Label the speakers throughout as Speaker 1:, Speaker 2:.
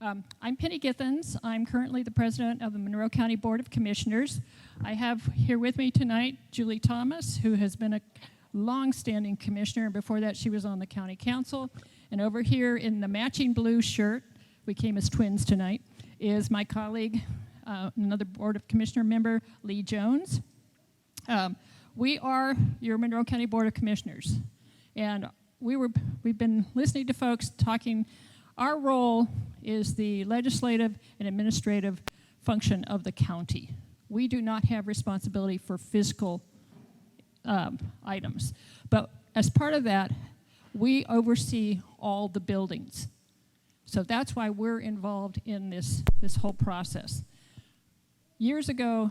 Speaker 1: I'm Penny Githens. I'm currently the president of the Monroe County Board of Commissioners. I have here with me tonight Julie Thomas, who has been a long-standing commissioner, and before that she was on the county council. And over here in the matching blue shirt, we came as twins tonight, is my colleague, another Board of Commissioner member, Lee Jones. We are your Monroe County Board of Commissioners, and we've been listening to folks talking. Our role is the legislative and administrative function of the county. We do not have responsibility for fiscal items, but as part of that, we oversee all the buildings. So that's why we're involved in this whole process. Years ago,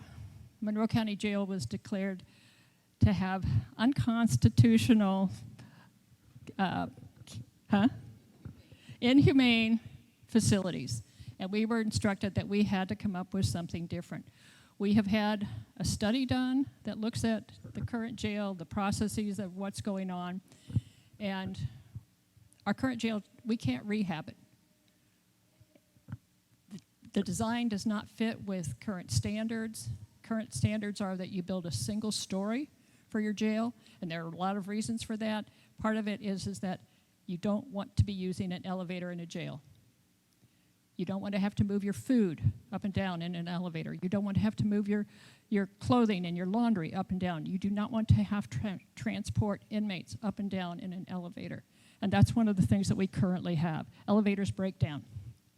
Speaker 1: Monroe County Jail was declared to have unconstitutional, inhumane facilities. And we were instructed that we had to come up with something different. We have had a study done that looks at the current jail, the processes of what's going on, and our current jail, we can't rehab it. The design does not fit with current standards. Current standards are that you build a single story for your jail, and there are a lot of reasons for that. Part of it is that you don't want to be using an elevator in a jail. You don't want to have to move your food up and down in an elevator. You don't want to have to move your clothing and your laundry up and down. You do not want to have transport inmates up and down in an elevator. And that's one of the things that we currently have. Elevators break down,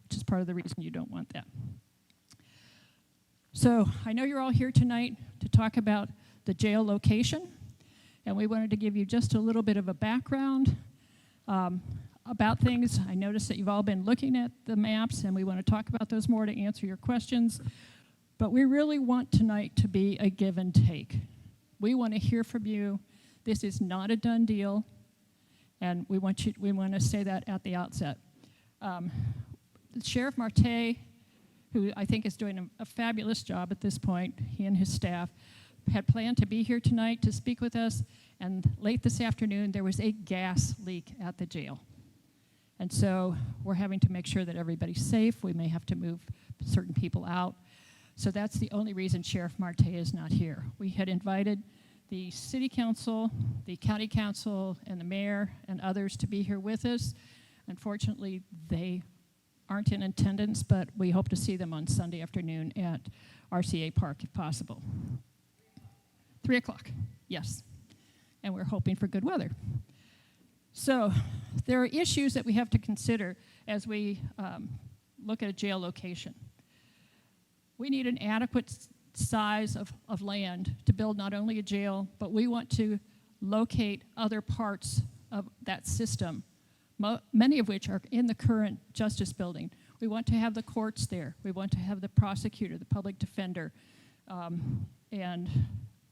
Speaker 1: which is part of the reason you don't want that. So I know you're all here tonight to talk about the jail location, and we wanted to give you just a little bit of a background about things. I noticed that you've all been looking at the maps, and we want to talk about those more to answer your questions. But we really want tonight to be a give and take. We want to hear from you. This is not a done deal, and we want to say that at the outset. Sheriff Marte, who I think is doing a fabulous job at this point, he and his staff, had planned to be here tonight to speak with us, and late this afternoon there was a gas leak at the jail. And so we're having to make sure that everybody's safe. We may have to move certain people out. So that's the only reason Sheriff Marte is not here. We had invited the city council, the county council, and the mayor and others to be here with us. Unfortunately, they aren't in attendance, but we hope to see them on Sunday afternoon at RCA Park if possible. 3 o'clock, yes. And we're hoping for good weather. So there are issues that we have to consider as we look at a jail location. We need an adequate size of land to build not only a jail, but we want to locate other parts of that system, many of which are in the current justice building. We want to have the courts there. We want to have the prosecutor, the public defender, and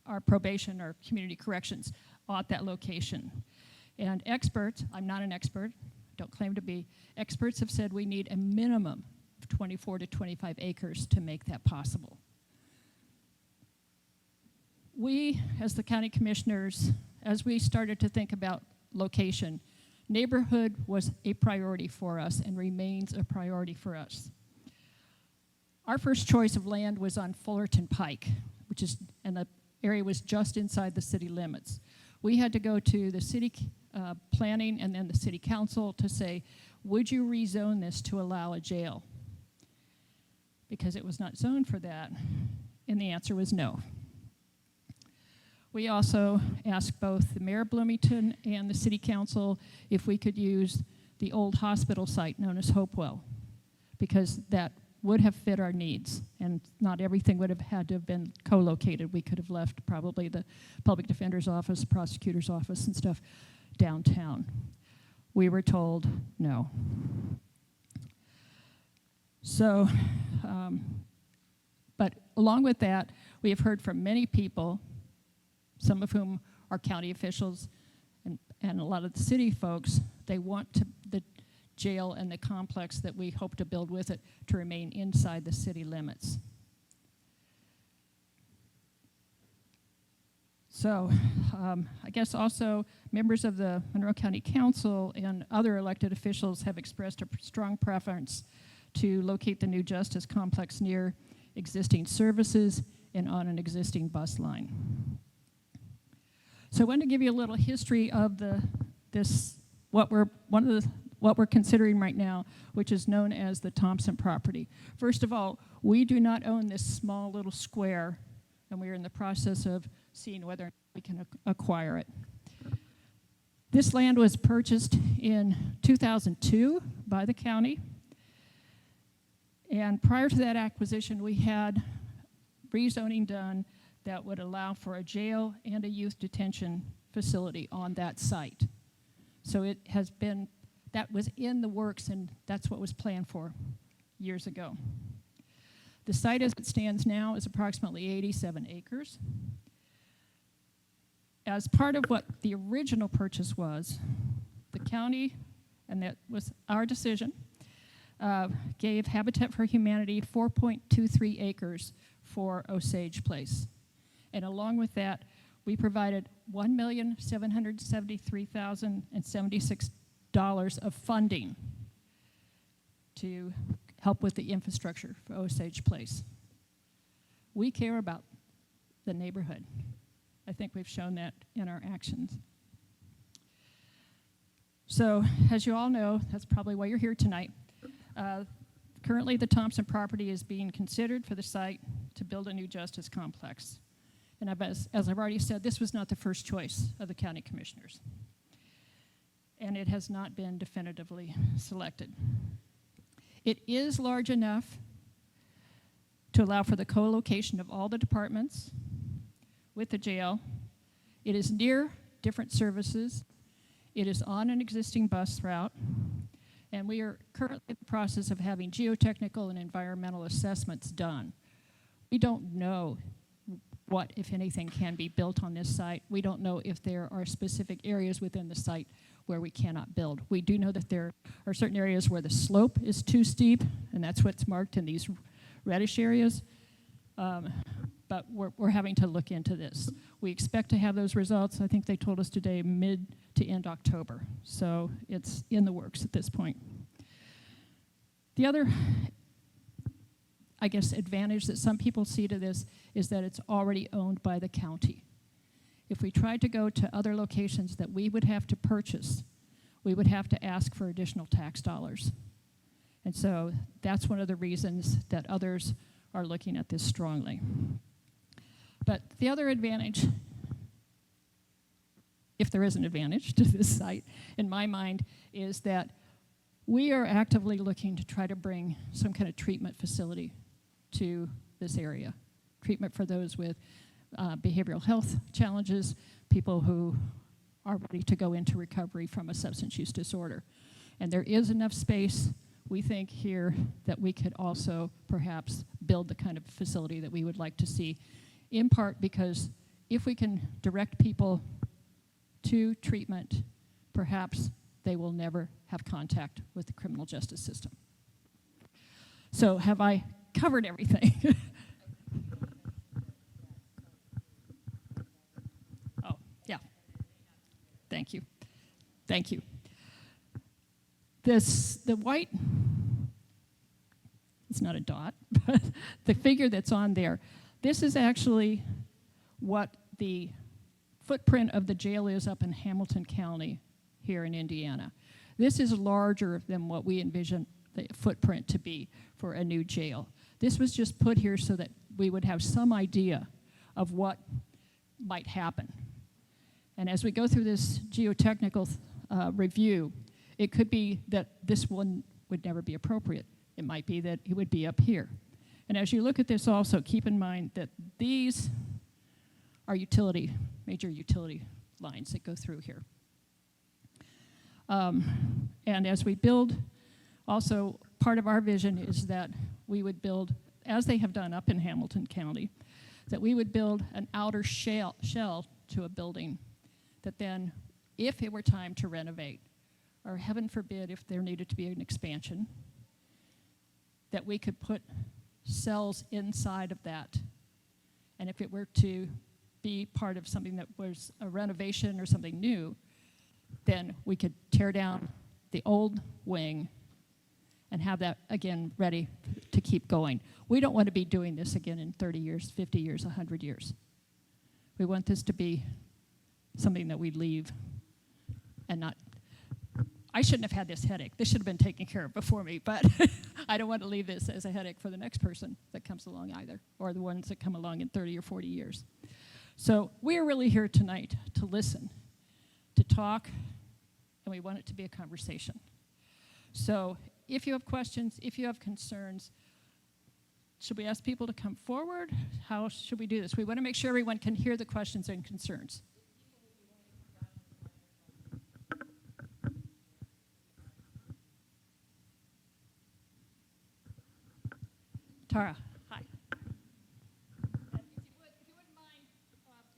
Speaker 1: our probation or community corrections at that location. And experts, I'm not an expert, don't claim to be, experts have said we need a minimum of 24 to 25 acres to make that possible. We, as the county commissioners, as we started to think about location, neighborhood was a priority for us and remains a priority for us. Our first choice of land was on Fullerton Pike, and the area was just inside the city limits. We had to go to the city planning and then the city council to say, would you rezone this to allow a jail? Because it was not zoned for that, and the answer was no. We also asked both the mayor of Bloomington and the city council if we could use the old hospital site known as Hopewell, because that would have fit our needs, and not everything would have had to have been co-located. We could have left probably the public defender's office, prosecutor's office, and stuff downtown. We were told no. So, but along with that, we have heard from many people, some of whom are county officials and a lot of the city folks. They want the jail and the complex that we hope to build with it to remain inside the city limits. So I guess also members of the Monroe County Council and other elected officials have expressed a strong preference to locate the new justice complex near existing services and on an existing bus line. So I want to give you a little history of what we're considering right now, which is known as the Thompson property. First of all, we do not own this small little square, and we are in the process of seeing whether we can acquire it. This land was purchased in 2002 by the county, and prior to that acquisition, we had rezoning done that would allow for a jail and a youth detention facility on that site. So it has been, that was in the works, and that's what was planned for years ago. The site as it stands now is approximately 87 acres. As part of what the original purchase was, the county, and that was our decision, gave Habitat for Humanity 4.23 acres for Osage Place. And along with that, we provided $1,773,076 of funding to help with the infrastructure for Osage Place. We care about the neighborhood. I think we've shown that in our actions. So, as you all know, that's probably why you're here tonight. Currently, the Thompson property is being considered for the site to build a new justice complex. And as I've already said, this was not the first choice of the county commissioners. And it has not been definitively selected. It is large enough to allow for the co-location of all the departments with the jail. It is near different services. It is on an existing bus route. And we are currently in the process of having geotechnical and environmental assessments done. We don't know what, if anything, can be built on this site. We don't know if there are specific areas within the site where we cannot build. We do know that there are certain areas where the slope is too steep, and that's what's marked in these reddish areas. But we're having to look into this. We expect to have those results, I think they told us today, mid to end October. So it's in the works at this point. The other, I guess, advantage that some people see to this is that it's already owned by the county. If we tried to go to other locations that we would have to purchase, we would have to ask for additional tax dollars. And so that's one of the reasons that others are looking at this strongly. But the other advantage, if there is an advantage to this site, in my mind, is that we are actively looking to try to bring some kind of treatment facility to this area. Treatment for those with behavioral health challenges, people who are ready to go into recovery from a substance use disorder. And there is enough space, we think, here that we could also perhaps build the kind of facility that we would like to see, in part because if we can direct people to treatment, perhaps they will never have contact with the criminal justice system. So have I covered everything? Oh, yeah. Thank you. Thank you. The white, it's not a dot, but the figure that's on there, this is actually what the footprint of the jail is up in Hamilton County here in Indiana. This is larger than what we envision the footprint to be for a new jail. This was just put here so that we would have some idea of what might happen. And as we go through this geotechnical review, it could be that this one would never be appropriate. It might be that it would be up here. And as you look at this also, keep in mind that these are major utility lines that go through here. And as we build, also part of our vision is that we would build, as they have done up in Hamilton County, that we would build an outer shell to a building that then, if it were time to renovate, or heaven forbid if there needed to be an expansion, that we could put cells inside of that. And if it were to be part of something that was a renovation or something new, then we could tear down the old wing and have that, again, ready to keep going. We don't want to be doing this again in 30 years, 50 years, 100 years. We want this to be something that we leave and not. I shouldn't have had this headache. This should have been taken care of before me, but I don't want to leave this as a headache for the next person that comes along either, or the ones that come along in 30 or 40 years. So we're really here tonight to listen, to talk, and we want it to be a conversation. So if you have questions, if you have concerns, should we ask people to come forward? How should we do this? We want to make sure everyone can hear the questions and concerns. Tara, hi. If you wouldn't mind,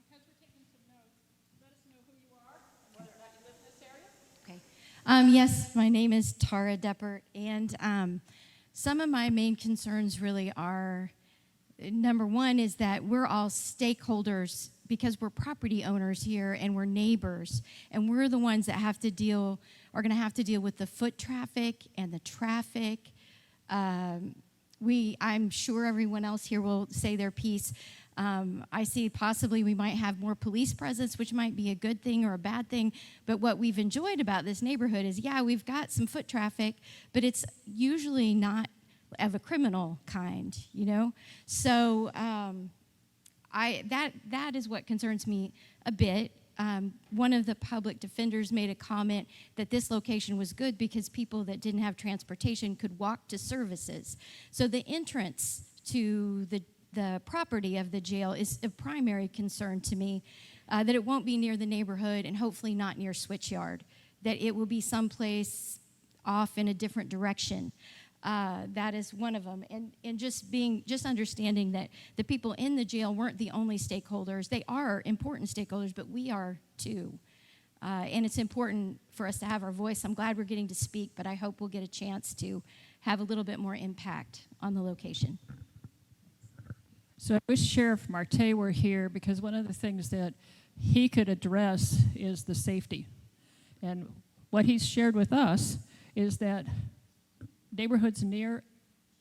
Speaker 1: because we're taking some notes, let us know who you are and whether or not you live in this area.
Speaker 2: Okay. Yes, my name is Tara Deppert, and some of my main concerns really are, number one is that we're all stakeholders because we're property owners here and we're neighbors, and we're the ones that are going to have to deal with the foot traffic and the traffic. I'm sure everyone else here will say their piece. I see possibly we might have more police presence, which might be a good thing or a bad thing. But what we've enjoyed about this neighborhood is, yeah, we've got some foot traffic, but it's usually not of a criminal kind, you know? So that is what concerns me a bit. One of the public defenders made a comment that this location was good because people that didn't have transportation could walk to services. So the entrance to the property of the jail is a primary concern to me, that it won't be near the neighborhood and hopefully not near Switchyard, that it will be someplace off in a different direction. That is one of them. And just understanding that the people in the jail weren't the only stakeholders. They are important stakeholders, but we are too. And it's important for us to have our voice. I'm glad we're getting to speak, but I hope we'll get a chance to have a little bit more impact on the location.
Speaker 1: So I wish Sheriff Marte were here, because one of the things that he could address is the safety. And what he's shared with us is that neighborhoods near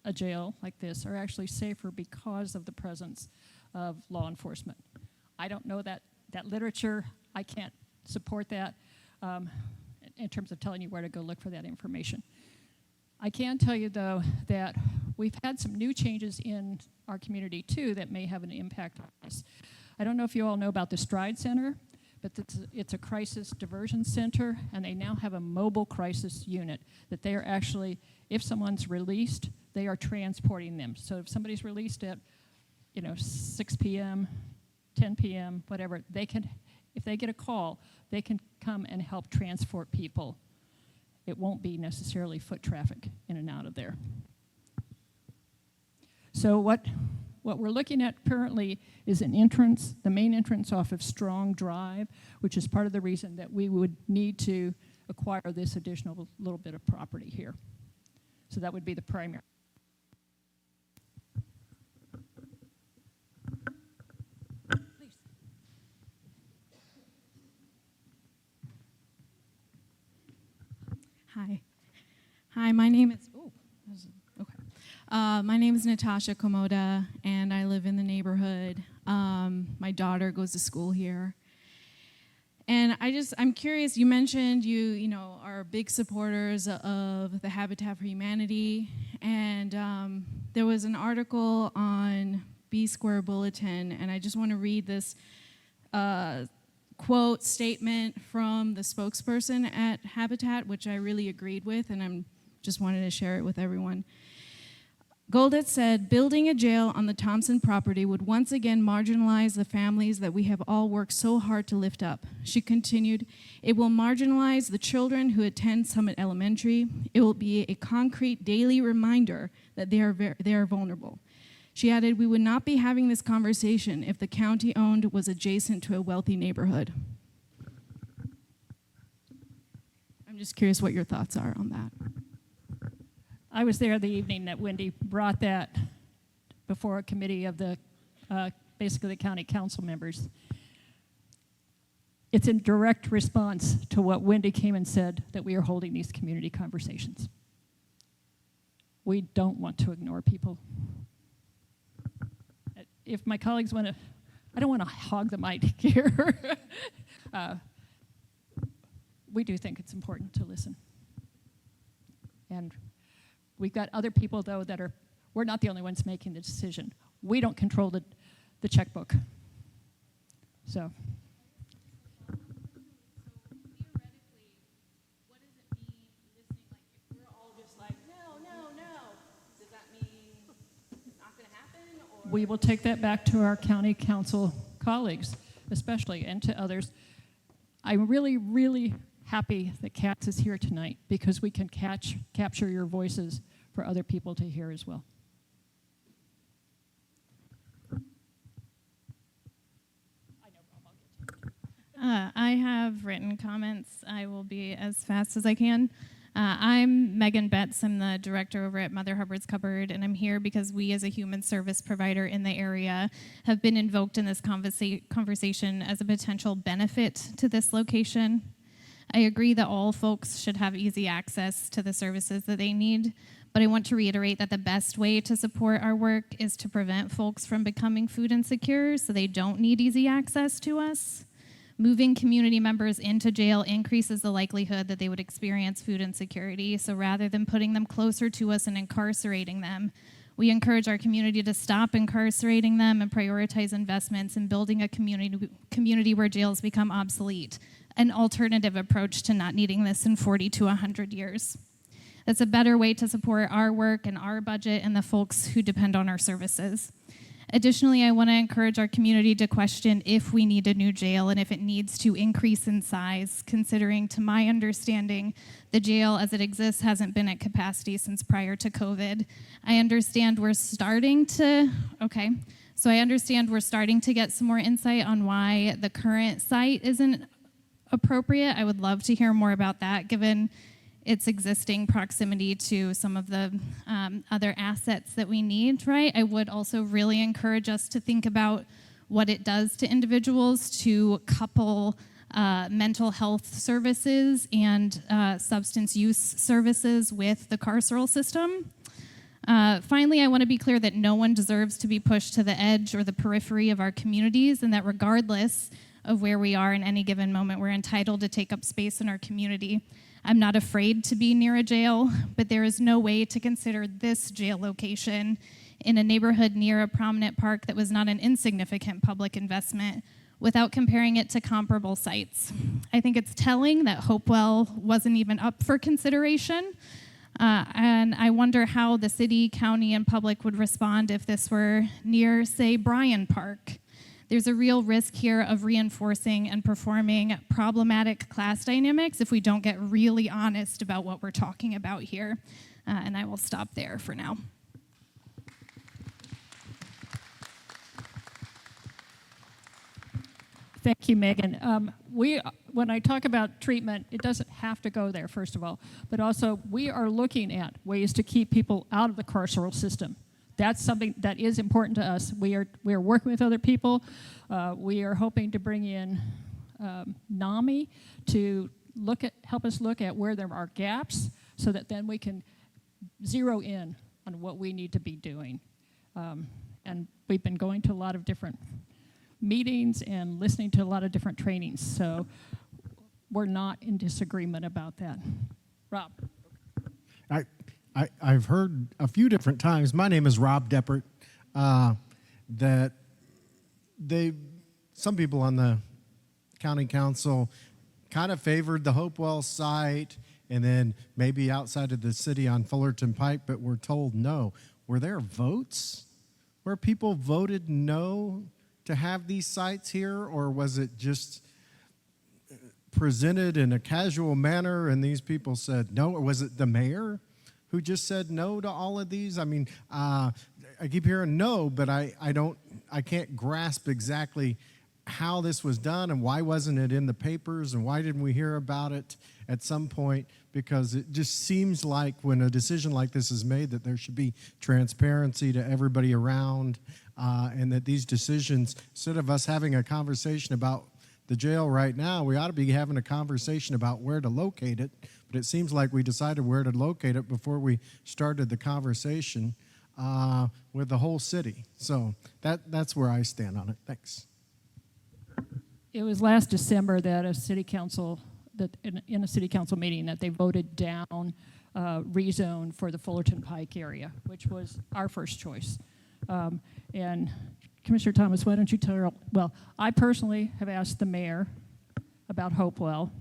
Speaker 1: a jail like this are actually safer because of the presence of law enforcement. I don't know that literature. I can't support that in terms of telling you where to go look for that information. I can tell you, though, that we've had some new changes in our community, too, that may have an impact on us. I don't know if you all know about the Stride Center, but it's a crisis diversion center, and they now have a mobile crisis unit that they are actually, if someone's released, they are transporting them. So if somebody's released at 6 p.m., 10 p.m., whatever, they can, if they get a call, they can come and help transport people. It won't be necessarily foot traffic in and out of there. So what we're looking at currently is an entrance, the main entrance off of Strong Drive, which is part of the reason that we would need to acquire this additional little bit of property here. So that would be the primary. Please.
Speaker 3: Hi, my name is, my name is Natasha Komoda, and I live in the neighborhood. My daughter goes to school here. And I'm curious, you mentioned you are big supporters of the Habitat for Humanity, and there was an article on B Square Bulletin, and I just want to read this quote statement from the spokesperson at Habitat, which I really agreed with, and I'm just wanted to share it with everyone. Goldet said, building a jail on the Thompson property would once again marginalize the families that we have all worked so hard to lift up. She continued, it will marginalize the children who attend Summit Elementary. It will be a concrete daily reminder that they are vulnerable. She added, we would not be having this conversation if the county-owned was adjacent to a wealthy neighborhood. I'm just curious what your thoughts are on that.
Speaker 1: I was there the evening that Wendy brought that before a committee of the, basically the county council members. It's in direct response to what Wendy came and said, that we are holding these community conversations. We don't want to ignore people. If my colleagues want to, I don't want to hog the mic here. We do think it's important to listen. And we've got other people, though, that are, we're not the only ones making the decision. We don't control the checkbook. So.
Speaker 3: Theoretically, what does it mean listening? Like, if we're all just like, no, does that mean it's not going to happen? Or
Speaker 1: We will take that back to our county council colleagues, especially, and to others. I'm really, really happy that Katz is here tonight because we can capture your voices for other people to hear as well.
Speaker 4: I have written comments. I will be as fast as I can. I'm Megan Betts. I'm the director over at Mother Hubbard's Cupboard, and I'm here because we as a human service provider in the area have been invoked in this conversation as a potential benefit to this location. I agree that all folks should have easy access to the services that they need, but I want to reiterate that the best way to support our work is to prevent folks from becoming food insecure so they don't need easy access to us. Moving community members into jail increases the likelihood that they would experience food insecurity, so rather than putting them closer to us and incarcerating them, we encourage our community to stop incarcerating them and prioritize investments in building a community where jails become obsolete, an alternative approach to not needing this in 40 to 100 years. That's a better way to support our work and our budget and the folks who depend on our services. Additionally, I want to encourage our community to question if we need a new jail and if it needs to increase in size, considering, to my understanding, the jail as it exists hasn't been at capacity since prior to COVID. I understand we're starting to get some more insight on why the current site isn't appropriate. I would love to hear more about that, given its existing proximity to some of the other assets that we need, right? I would also really encourage us to think about what it does to individuals to couple mental health services and substance use services with the carceral system. Finally, I want to be clear that no one deserves to be pushed to the edge or the periphery of our communities, and that regardless of where we are in any given moment, we're entitled to take up space in our community. I'm not afraid to be near a jail, but there is no way to consider this jail location in a neighborhood near a prominent park that was not an insignificant public investment without comparing it to comparable sites. I think it's telling that Hopewell wasn't even up for consideration, and I wonder how the city, county, and public would respond if this were near, say, Bryan Park. There's a real risk here of reinforcing and performing problematic class dynamics if we don't get really honest about what we're talking about here. And I will stop there for now.
Speaker 1: Thank you, Megan. When I talk about treatment, it doesn't have to go there, first of all, but also we are looking at ways to keep people out of the carceral system. That's something that is important to us. We are working with other people. We are hoping to bring in NAMI to help us look at where there are gaps, so that then we can zero in on what we need to be doing. And we've been going to a lot of different meetings and listening to a lot of different trainings, so we're not in disagreement about that. Rob.
Speaker 5: I've heard a few different times, my name is Rob Deppert, that some people on the county council kind of favored the Hopewell site and then maybe outside of the city on Fullerton Pike, but were told no. Were there votes where people voted no to have these sites here, or was it just presented in a casual manner and these people said no, or was it the mayor who just said no to all of these? I mean, I keep hearing no, but I can't grasp exactly how this was done and why wasn't it in the papers and why didn't we hear about it at some point, because it just seems like when a decision like this is made that there should be transparency to everybody around, and that these decisions, instead of us having a conversation about the jail right now, we ought to be having a conversation about where to locate it, But it seems like we decided where to locate it before we started the conversation with the whole city. So that's where I stand on it. Thanks.
Speaker 1: It was last December that a city council, that in a city council meeting, that they voted down rezone for the Fullerton Pike area, which was our first choice. And Commissioner Thomas, why don't you tell, well, I personally have asked the mayor about Hopewell,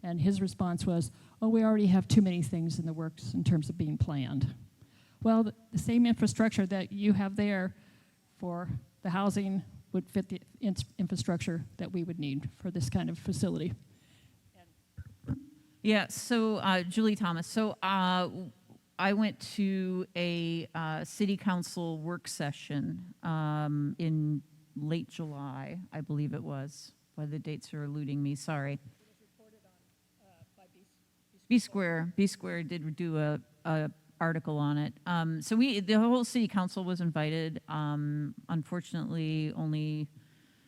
Speaker 1: and his response was, oh, we already have too many things in the works in terms of being planned. Well, the same infrastructure that you have there for the housing would fit the infrastructure that we would need for this kind of facility.
Speaker 6: Yeah, so Julie Thomas. So I went to a city council work session in late July, I believe it was. Why the dates are eluding me, sorry. It was reported on by B Square. B Square did do a article on it. So the whole city council was invited. Unfortunately, only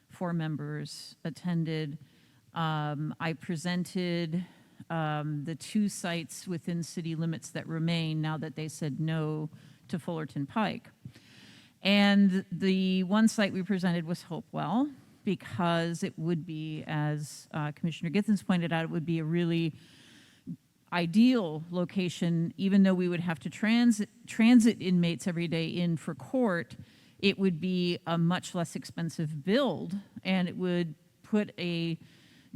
Speaker 6: 4 members attended. I presented the 2 sites within city limits that remain now that they said no to Fullerton Pike. And the one site we presented was Hopewell, because it would be, as Commissioner Githens pointed out, it would be a really ideal location. Even though we would have to transit inmates every day in for court, it would be a much less expensive build, and it would put a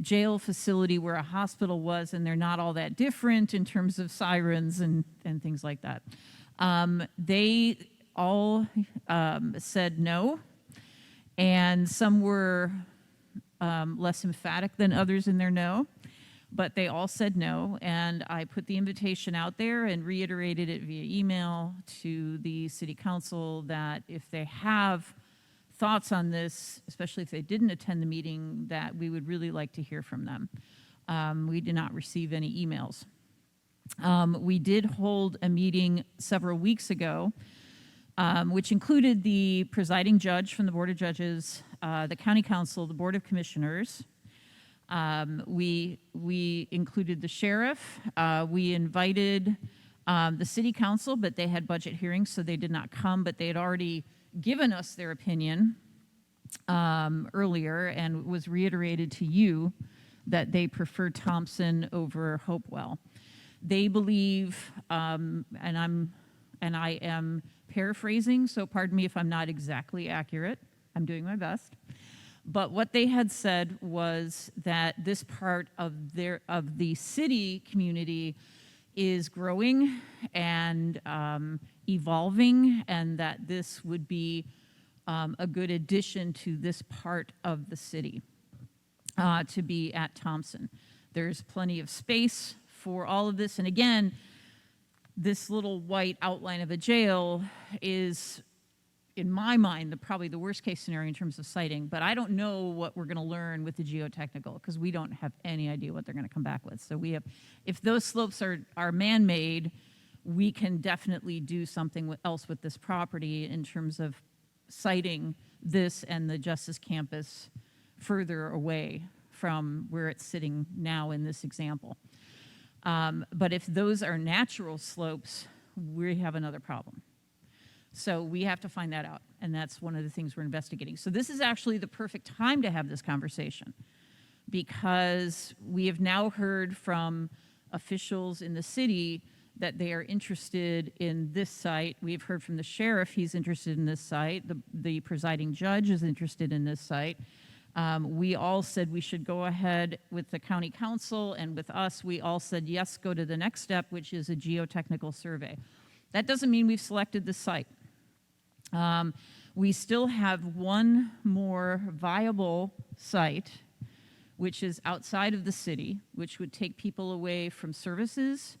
Speaker 6: jail facility where a hospital was, and they're not all that different in terms of sirens and things like that. They all said no, and some were less emphatic than others in their no, but they all said no, and I put the invitation out there and reiterated it via email to the city council that if they have thoughts on this, especially if they didn't attend the meeting, that we would really like to hear from them. We did not receive any emails. We did hold a meeting several weeks ago, which included the presiding judge from the Board of Judges, the county council, the Board of Commissioners. We included the sheriff. We invited the city council, but they had budget hearings, so they did not come, but they had already given us their opinion earlier, and it was reiterated to you that they prefer Thompson over Hopewell. They believe, and I am paraphrasing, so pardon me if I'm not exactly accurate. I'm doing my best. But what they had said was that this part of the city community is growing and evolving, and that this would be a good addition to this part of the city to be at Thompson. There's plenty of space for all of this, and again, this little white outline of a jail is, in my mind, probably the worst case scenario in terms of siting, but I don't know what we're going to learn with the geotechnical, because we don't have any idea what they're going to come back with. So if those slopes are man-made, we can definitely do something else with this property in terms of siting this and the Justice Campus further away from where it's sitting now in this example. But if those are natural slopes, we have another problem. So we have to find that out, and that's one of the things we're investigating. So this is actually the perfect time to have this conversation, because we have now heard from officials in the city that they are interested in this site. We've heard from the sheriff, he's interested in this site. The presiding judge is interested in this site. We all said we should go ahead with the county council, and with us, we all said, yes, go to the next step, which is a geotechnical survey. That doesn't mean we've selected the site. We still have one more viable site, which is outside of the city, which would take people away from services,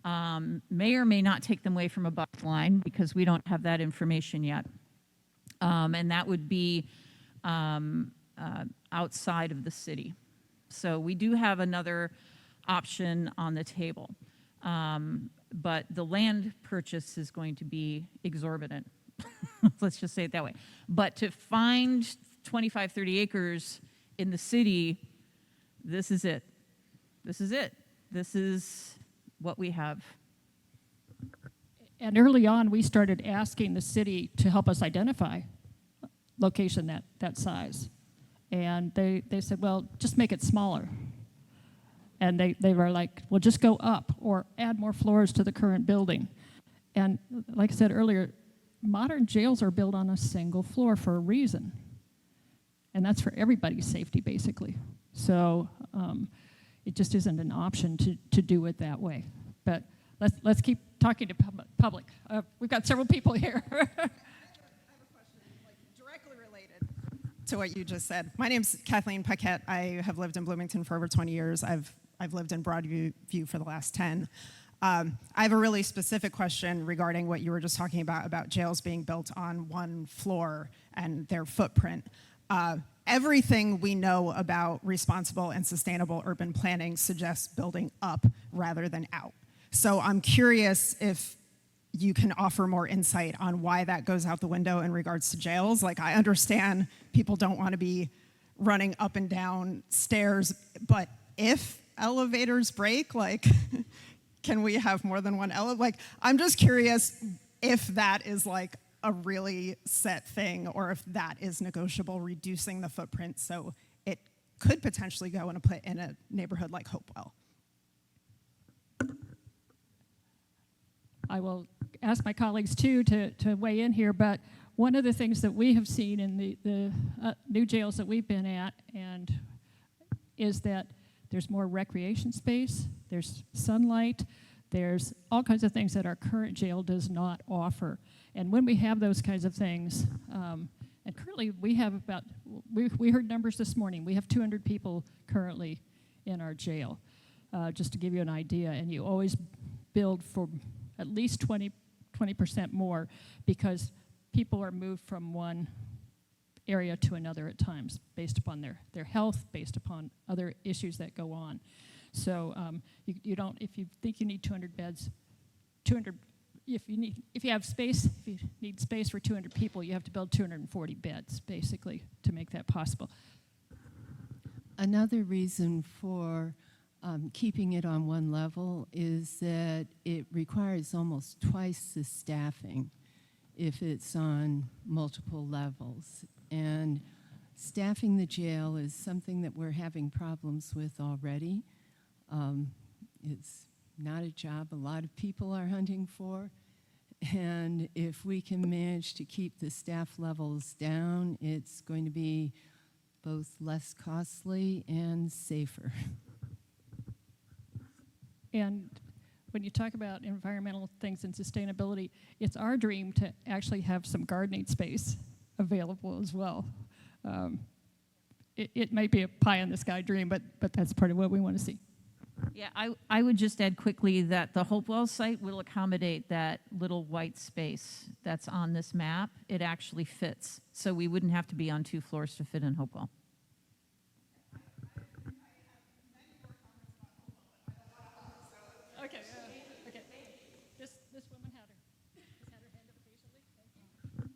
Speaker 6: may or may not take them away from a bus line, because we don't have that information yet. And that would be outside of the city. So we do have another option on the table. But the land purchase is going to be exorbitant. Let's just say it that way. But to find 25, 30 acres in the city, this is it. This is it. This is what we have.
Speaker 1: And early on, we started asking the city to help us identify location that size. And they said, well, just make it smaller. And they were like, well, just go up or add more floors to the current building. And like I said earlier, modern jails are built on a single floor for a reason. And that's for everybody's safety, basically. So it just isn't an option to do it that way. But let's keep talking to public. We've got several people here.
Speaker 7: I have a question, directly related to what you just said. My name's Kathleen Paquette. I have lived in Bloomington for over 20 years. I've lived in Broadview for the last 10. I have a really specific question regarding what you were just talking about jails being built on one floor and their footprint. Everything we know about responsible and sustainable urban planning suggests building up rather than out. So I'm curious if you can offer more insight on why that goes out the window in regards to jails. Like, I understand people don't want to be running up and down stairs, but if elevators break, like, can we have more than one elevator? Like, I'm just curious if that is like a really set thing or if that is negotiable, reducing the footprint so it could potentially go in a neighborhood like Hopewell.
Speaker 1: I will ask my colleagues too to weigh in here, but one of the things that we have seen in the new jails that we've been at is that there's more recreation space, there's sunlight, there's all kinds of things that our current jail does not offer. And when we have those kinds of things, and currently we have we heard numbers this morning, we have 200 people currently in our jail, just to give you an idea, and you always build for at least 20% more because people are moved from one area to another at times based upon their health, based upon other issues that go on. So you don't, if you think you need 200 beds, if you have space, if you need space for 200 people, you have to build 240 beds basically to make that possible.
Speaker 8: Another reason for keeping it on one level is that it requires almost twice the staffing if it's on multiple levels. And staffing the jail is something that we're having problems with already. It's not a job a lot of people are hunting for. And if we can manage to keep the staff levels down, it's going to be both less costly and safer.
Speaker 1: And when you talk about environmental things and sustainability, it's our dream to actually have some gardening space available as well. It might be a pie in the sky dream, but that's part of what we want to see.
Speaker 6: Yeah, I would just add quickly that the Hopewell site will accommodate that little white space that's on this map. It actually fits, so we wouldn't have to be on 2 floors to fit in Hopewell.
Speaker 1: Okay. This woman had her hand up occasionally.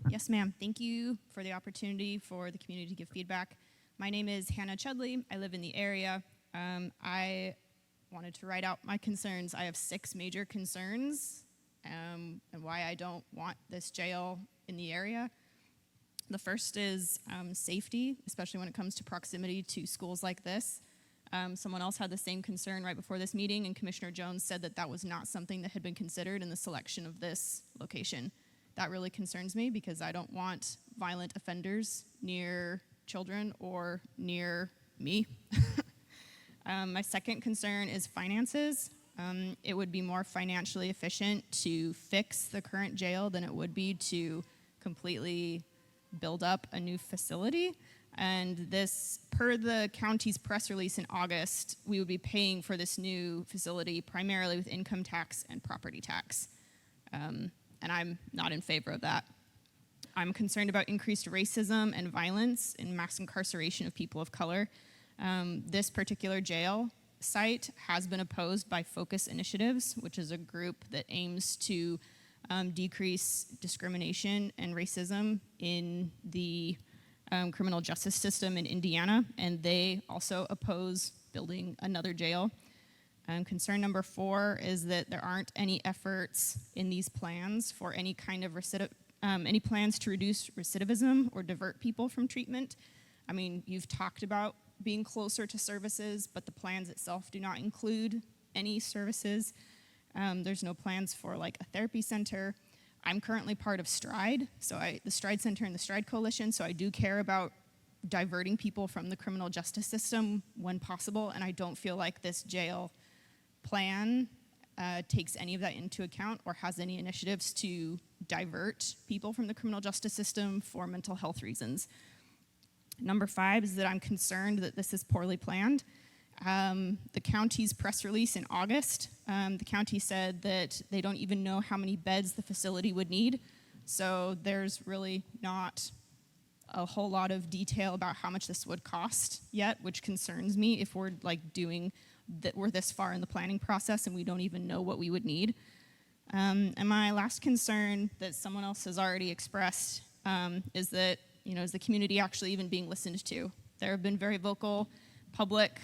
Speaker 9: Yes, ma'am. Thank you for the opportunity for the community to give feedback. My name is Hannah Chudley. I live in the area. I wanted to write out my concerns. I have 6 major concerns and why I don't want this jail in the area. The first is safety, especially when it comes to proximity to schools like this. Someone else had the same concern right before this meeting, and Commissioner Jones said that that was not something that had been considered in the selection of this location. That really concerns me because I don't want violent offenders near children or near me. My second concern is finances. It would be more financially efficient to fix the current jail than it would be to completely build up a new facility. And this, per the county's press release in August, we would be paying for this new facility primarily with income tax and property tax. And I'm not in favor of that. I'm concerned about increased racism and violence and mass incarceration of people of color. This particular jail site has been opposed by Focus Initiatives, which is a group that aims to decrease discrimination and racism in the criminal justice system in Indiana, and they also oppose building another jail. Concern number 4 is that there aren't any efforts in these plans for any kind of any plans to reduce recidivism or divert people from treatment. I mean, you've talked about being closer to services, but the plans itself do not include any services. There's no plans for like a therapy center. I'm currently part of STRIDE, the STRIDE Center and the STRIDE Coalition, so I do care about diverting people from the criminal justice system when possible, and I don't feel like this jail plan takes any of that into account or has any initiatives to divert people from the criminal justice system for mental health reasons. Number 5 is that I'm concerned that this is poorly planned. The county's press release in August, the county said that they don't even know how many beds the facility would need. So there's really not a whole lot of detail about how much this would cost yet, which concerns me if we're like doing that, we're this far in the planning process and we don't even know what we would need. And my last concern that someone else has already expressed is that, is the community actually even being listened to? There have been very vocal public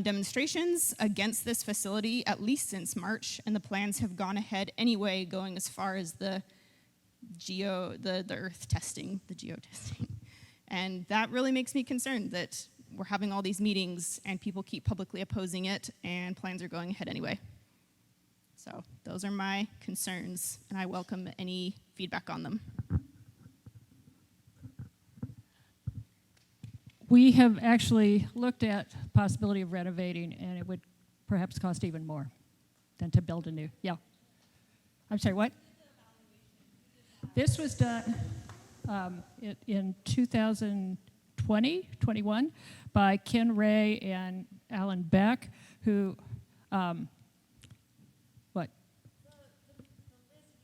Speaker 9: demonstrations against this facility at least since March, and the plans have gone ahead anyway, going as far as the earth testing, the geotesting. And that really makes me concerned that we're having all these meetings and people keep publicly opposing it and plans are going ahead anyway. So those are my concerns, and I welcome any feedback on them.
Speaker 1: We have actually looked at possibility of renovating, and it would perhaps cost even more than to build a new. Yeah. I'm sorry, what? This was done in 2020, 21, by Ken Ray and Alan Beck, who, what?
Speaker 10: The list, if you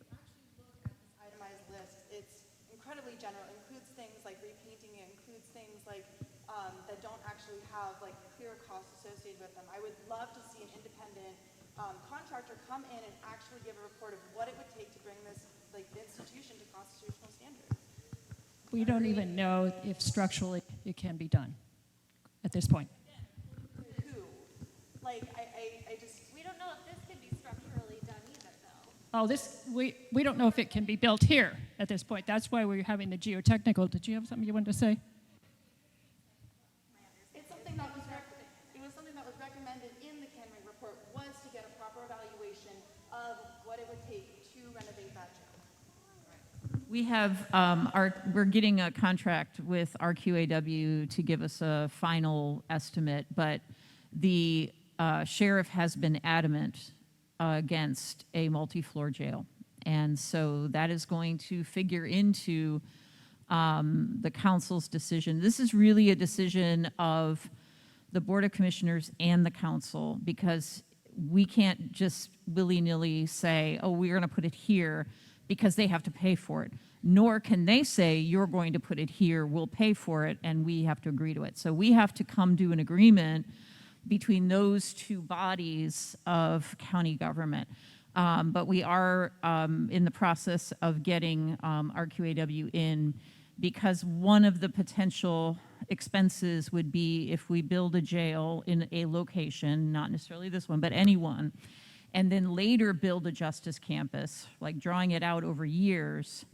Speaker 10: actually look at this itemized list, it's incredibly general. It includes things like repainting, it includes things like that don't actually have like clear costs associated with them. I would love to see an independent contractor come in and actually give a report of what it would take to bring this like institution to constitutional standards.
Speaker 1: We don't even know if structurally it can be done at this point.
Speaker 10: Who? Like, I just...
Speaker 11: We don't know if this can be structurally done either, though.
Speaker 1: Oh, we don't know if it can be built here at this point. That's why we're having the geotechnical. Did you have something you wanted to say?
Speaker 10: It's something that was something that was recommended in the Kenry report, was to get a proper evaluation of what it would take to renovate that jail.
Speaker 6: We have, we're getting a contract with RQAW to give us a final estimate, but the sheriff has been adamant against a multi-floor jail. And so that is going to figure into the council's decision. This is really a decision of the Board of Commissioners and the council, because we can't just willy-nilly say, oh, we're going to put it here, because they have to pay for it. Nor can they say, you're going to put it here, we'll pay for it, and we have to agree to it. So we have to come to an agreement between those two bodies of county government. But we are in the process of getting RQAW in, because one of the potential expenses would be if we build a jail in a location, not necessarily this one, but any one, and then later build a justice campus, like drawing it out over years,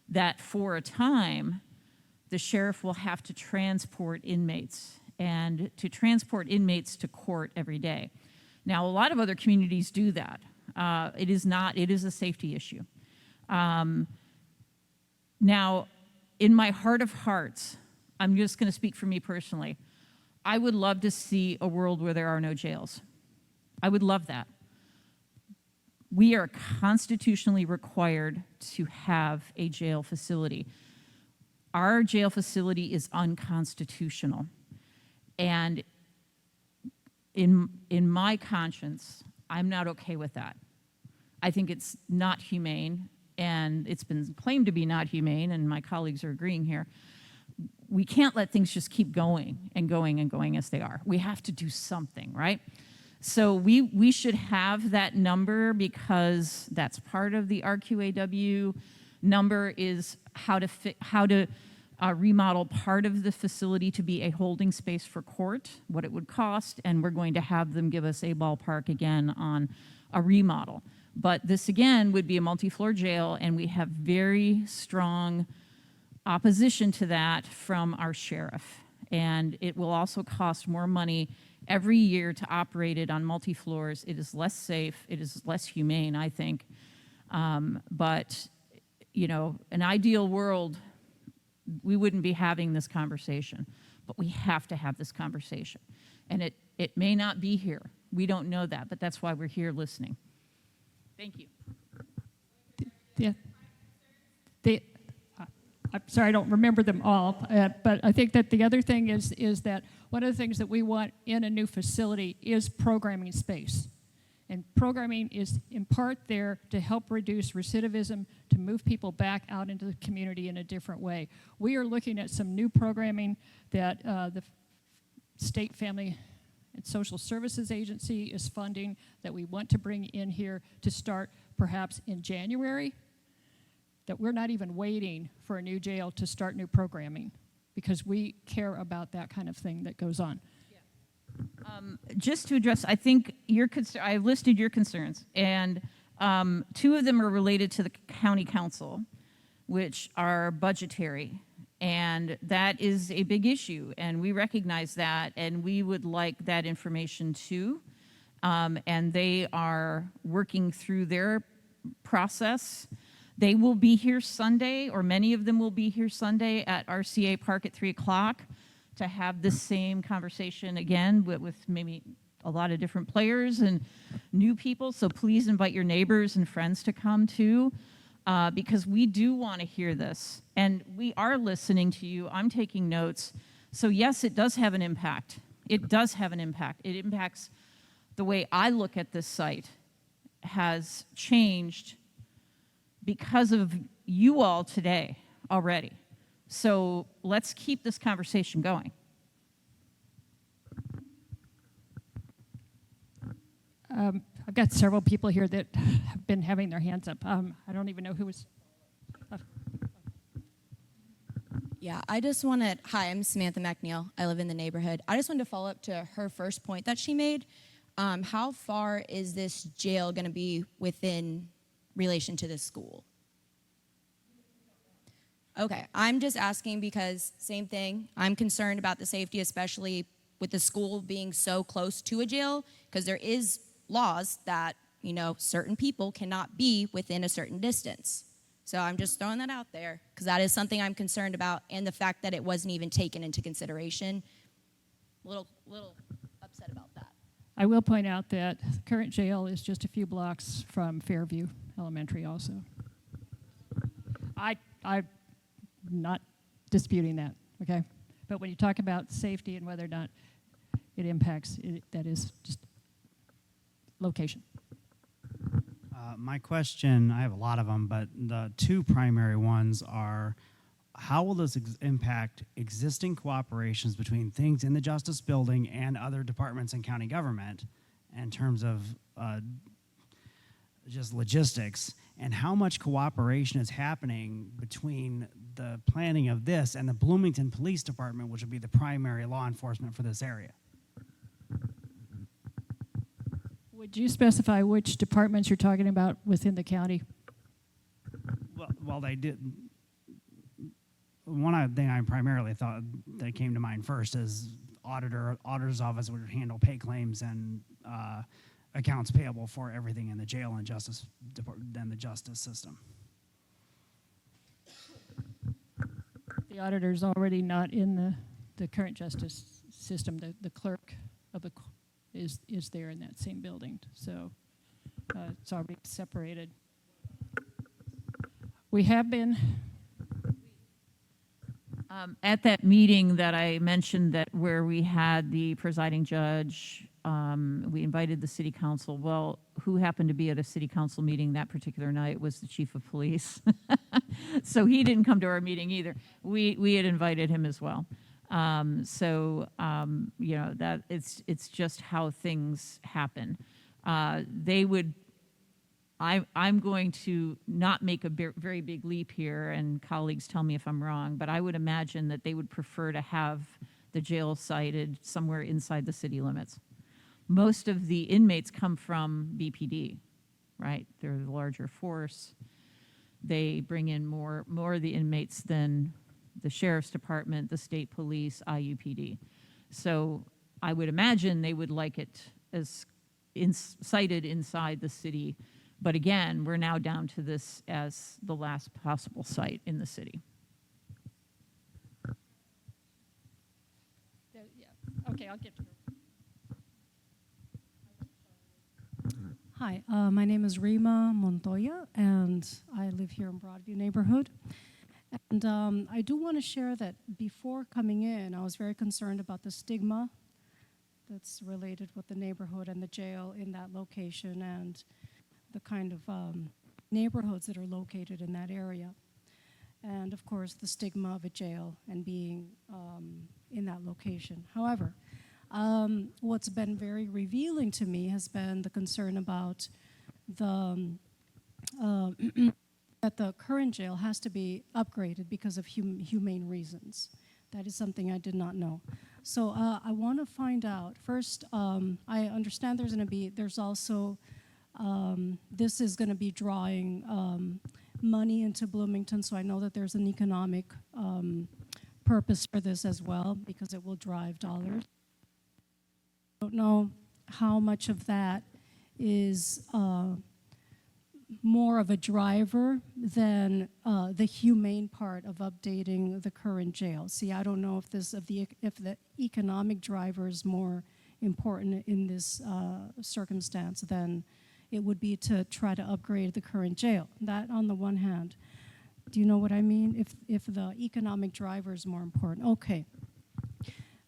Speaker 6: that for a time, the sheriff will have to transport inmates, and to transport inmates to court every day. Now, a lot of other communities do that. It is a safety issue. Now, in my heart of hearts, I'm just going to speak for me personally, I would love to see a world where there are no jails. I would love that. We are constitutionally required to have a jail facility. Our jail facility is unconstitutional. And in my conscience, I'm not okay with that. I think it's not humane, and it's been claimed to be not humane, and my colleagues are agreeing here. We can't let things just keep going and going and going as they are. We have to do something, right? So we should have that number, because that's part of the RQAW number, is how to remodel part of the facility to be a holding space for court, what it would cost, and we're going to have them give us a ballpark again on a remodel. But this again would be a multi-floor jail, and we have very strong opposition to that from our sheriff. And it will also cost more money every year to operate it on multi-floors. It is less safe, it is less humane, I think. But, you know, an ideal world, we wouldn't be having this conversation, but we have to have this conversation. And it may not be here. We don't know that, but that's why we're here listening. Thank you.
Speaker 1: Yeah. I'm sorry, I don't remember them all, but I think that the other thing is that one of the things that we want in a new facility is programming space. And programming is in part there to help reduce recidivism, to move people back out into the community in a different way. We are looking at some new programming that the State Family and Social Services Agency is funding that we want to bring in here to start perhaps in January, that we're not even waiting for a new jail to start new programming because we care about that kind of thing that goes on.
Speaker 6: Just to address, I think I listed your concerns, and 2 of them are related to the county council, which are budgetary, and that is a big issue, and we recognize that, and we would like that information too. And they are working through their process. They will be here Sunday, or many of them will be here Sunday at RCA Park at 3 o'clock to have this same conversation again with maybe a lot of different players and new people. So please invite your neighbors and friends to come too, because we do want to hear this. And we are listening to you. I'm taking notes. So yes, it does have an impact. It does have an impact. It impacts the way I look at this site has changed because of you all today already. So let's keep this conversation going.
Speaker 1: I've got several people here that have been having their hands up. I don't even know who was.
Speaker 12: Yeah, I just wanted, hi, I'm Samantha McNeil. I live in the neighborhood. I just wanted to follow up to her first point that she made. How far is this jail going to be within relation to the school? Okay, I'm just asking because same thing. I'm concerned about the safety, especially with the school being so close to a jail, because there is laws that, you know, certain people cannot be within a certain distance. So I'm just throwing that out there because that is something I'm concerned about, and the fact that it wasn't even taken into consideration. Little upset about that.
Speaker 1: I will point out that the current jail is just a few blocks from Fairview Elementary also. I'm not disputing that, okay? But when you talk about safety and whether or not it impacts, that is just location.
Speaker 13: My question, I have a lot of them, but the 2 primary ones are, how will this impact existing cooperations between things in the Justice Building and other departments in county government in terms of just logistics, and how much cooperation is happening between the planning of this and the Bloomington Police Department, which would be the primary law enforcement for this area?
Speaker 1: Would you specify which departments you're talking about within the county?
Speaker 13: Well, they did. One thing I primarily thought that came to mind first is auditor's office would handle pay claims and accounts payable for everything in the jail and justice system.
Speaker 1: The auditor's already not in the current justice system. The clerk of the is there in that same building, so it's already separated. We have been.
Speaker 6: At that meeting that I mentioned, that where we had the presiding judge, we invited the city council. Well, who happened to be at a city council meeting that particular night was the chief of police. So he didn't come to our meeting either. We had invited him as well. You know, that it's just how things happen. They would I'm going to not make a very big leap here, and colleagues tell me if I'm wrong, but I would imagine that they would prefer to have the jail sited somewhere inside the city limits. Most of the inmates come from BPD, right? They're the larger force. They bring in more of the inmates than the sheriff's department, the state police, IUPD. So I would imagine they would like it as sited inside the city. But again, we're now down to this as the last possible site in the city.
Speaker 1: Yeah. Okay, I'll get to her.
Speaker 14: Hi, my name is Rima Montoya, and I live here in Broadview neighborhood. And I do want to share that before coming in, I was very concerned about the stigma that's related with the neighborhood and the jail in that location and the kind of neighborhoods that are located in that area. And of course, the stigma of a jail and being in that location. However, what's been very revealing to me has been the concern about the that the current jail has to be upgraded because of humane reasons. That is something I did not know. So I want to find out. First, I understand there's also, this is going to be drawing money into Bloomington, so I know that there's an economic purpose for this as well because it will drive dollars. I don't know how much of that is more of a driver than the humane part of updating the current jail. See, I don't know if the economic driver is more important in this circumstance than it would be to try to upgrade the current jail. That on the one hand. Do you know what I mean? If the economic driver is more important. Okay.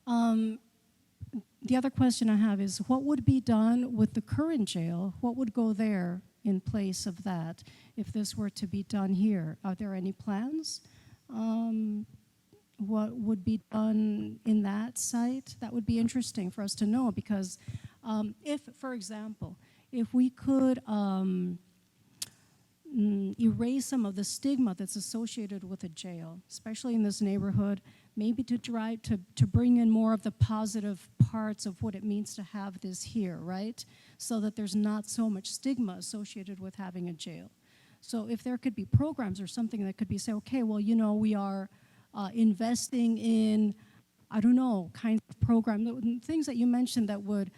Speaker 14: The other question I have is what would be done with the current jail? What would go there in place of that if this were to be done here? Are there any plans? What would be done in that site? That would be interesting for us to know because if, for example, if we could erase some of the stigma that's associated with a jail, especially in this neighborhood, maybe to try to bring in more of the positive parts of what it means to have this here, right? So that there's not so much stigma associated with having a jail. So if there could be programs or something that could be say, okay, well, you know, we are investing in, I don't know, kinds of program, things that you mentioned that would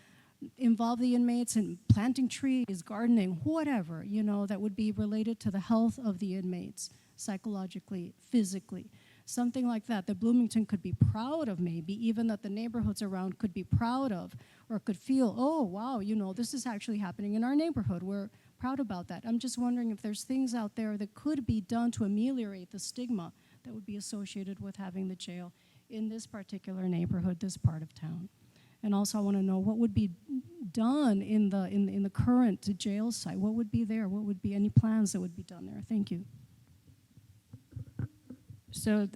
Speaker 14: involve the inmates in planting trees, gardening, whatever, you know, that would be related to the health of the inmates, psychologically, physically. Something like that Bloomington could be proud of, maybe even that the neighborhoods around could be proud of or could feel, oh, wow, you know, this is actually happening in our neighborhood. We're proud about that. I'm just wondering if there's things out there that could be done to ameliorate the stigma that would be associated with having the jail in this particular neighborhood, this part of town. And also I want to know what would be done in the current jail site. What would be there? What would be any plans that would be done there? Thank you.
Speaker 1: So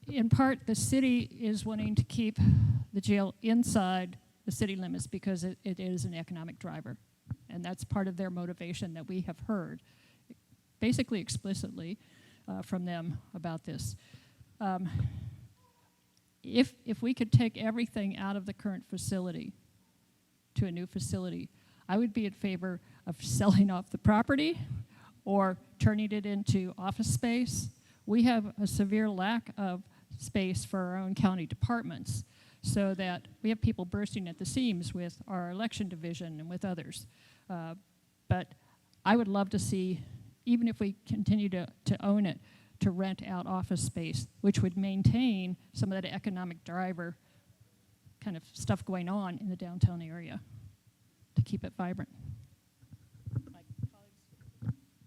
Speaker 1: in part, the city is wanting to keep the jail inside the city limits because it is an economic driver. And that's part of their motivation that we have heard, basically explicitly, from them about this. If we could take everything out of the current facility to a new facility, I would be in favor of selling off the property or turning it into office space. We have a severe lack of space for our own county departments, so that we have people bursting at the seams with our election division and with others. But I would love to see, even if we continue to own it, to rent out office space, which would maintain some of that economic driver kind of stuff going on in the downtown area to keep it vibrant.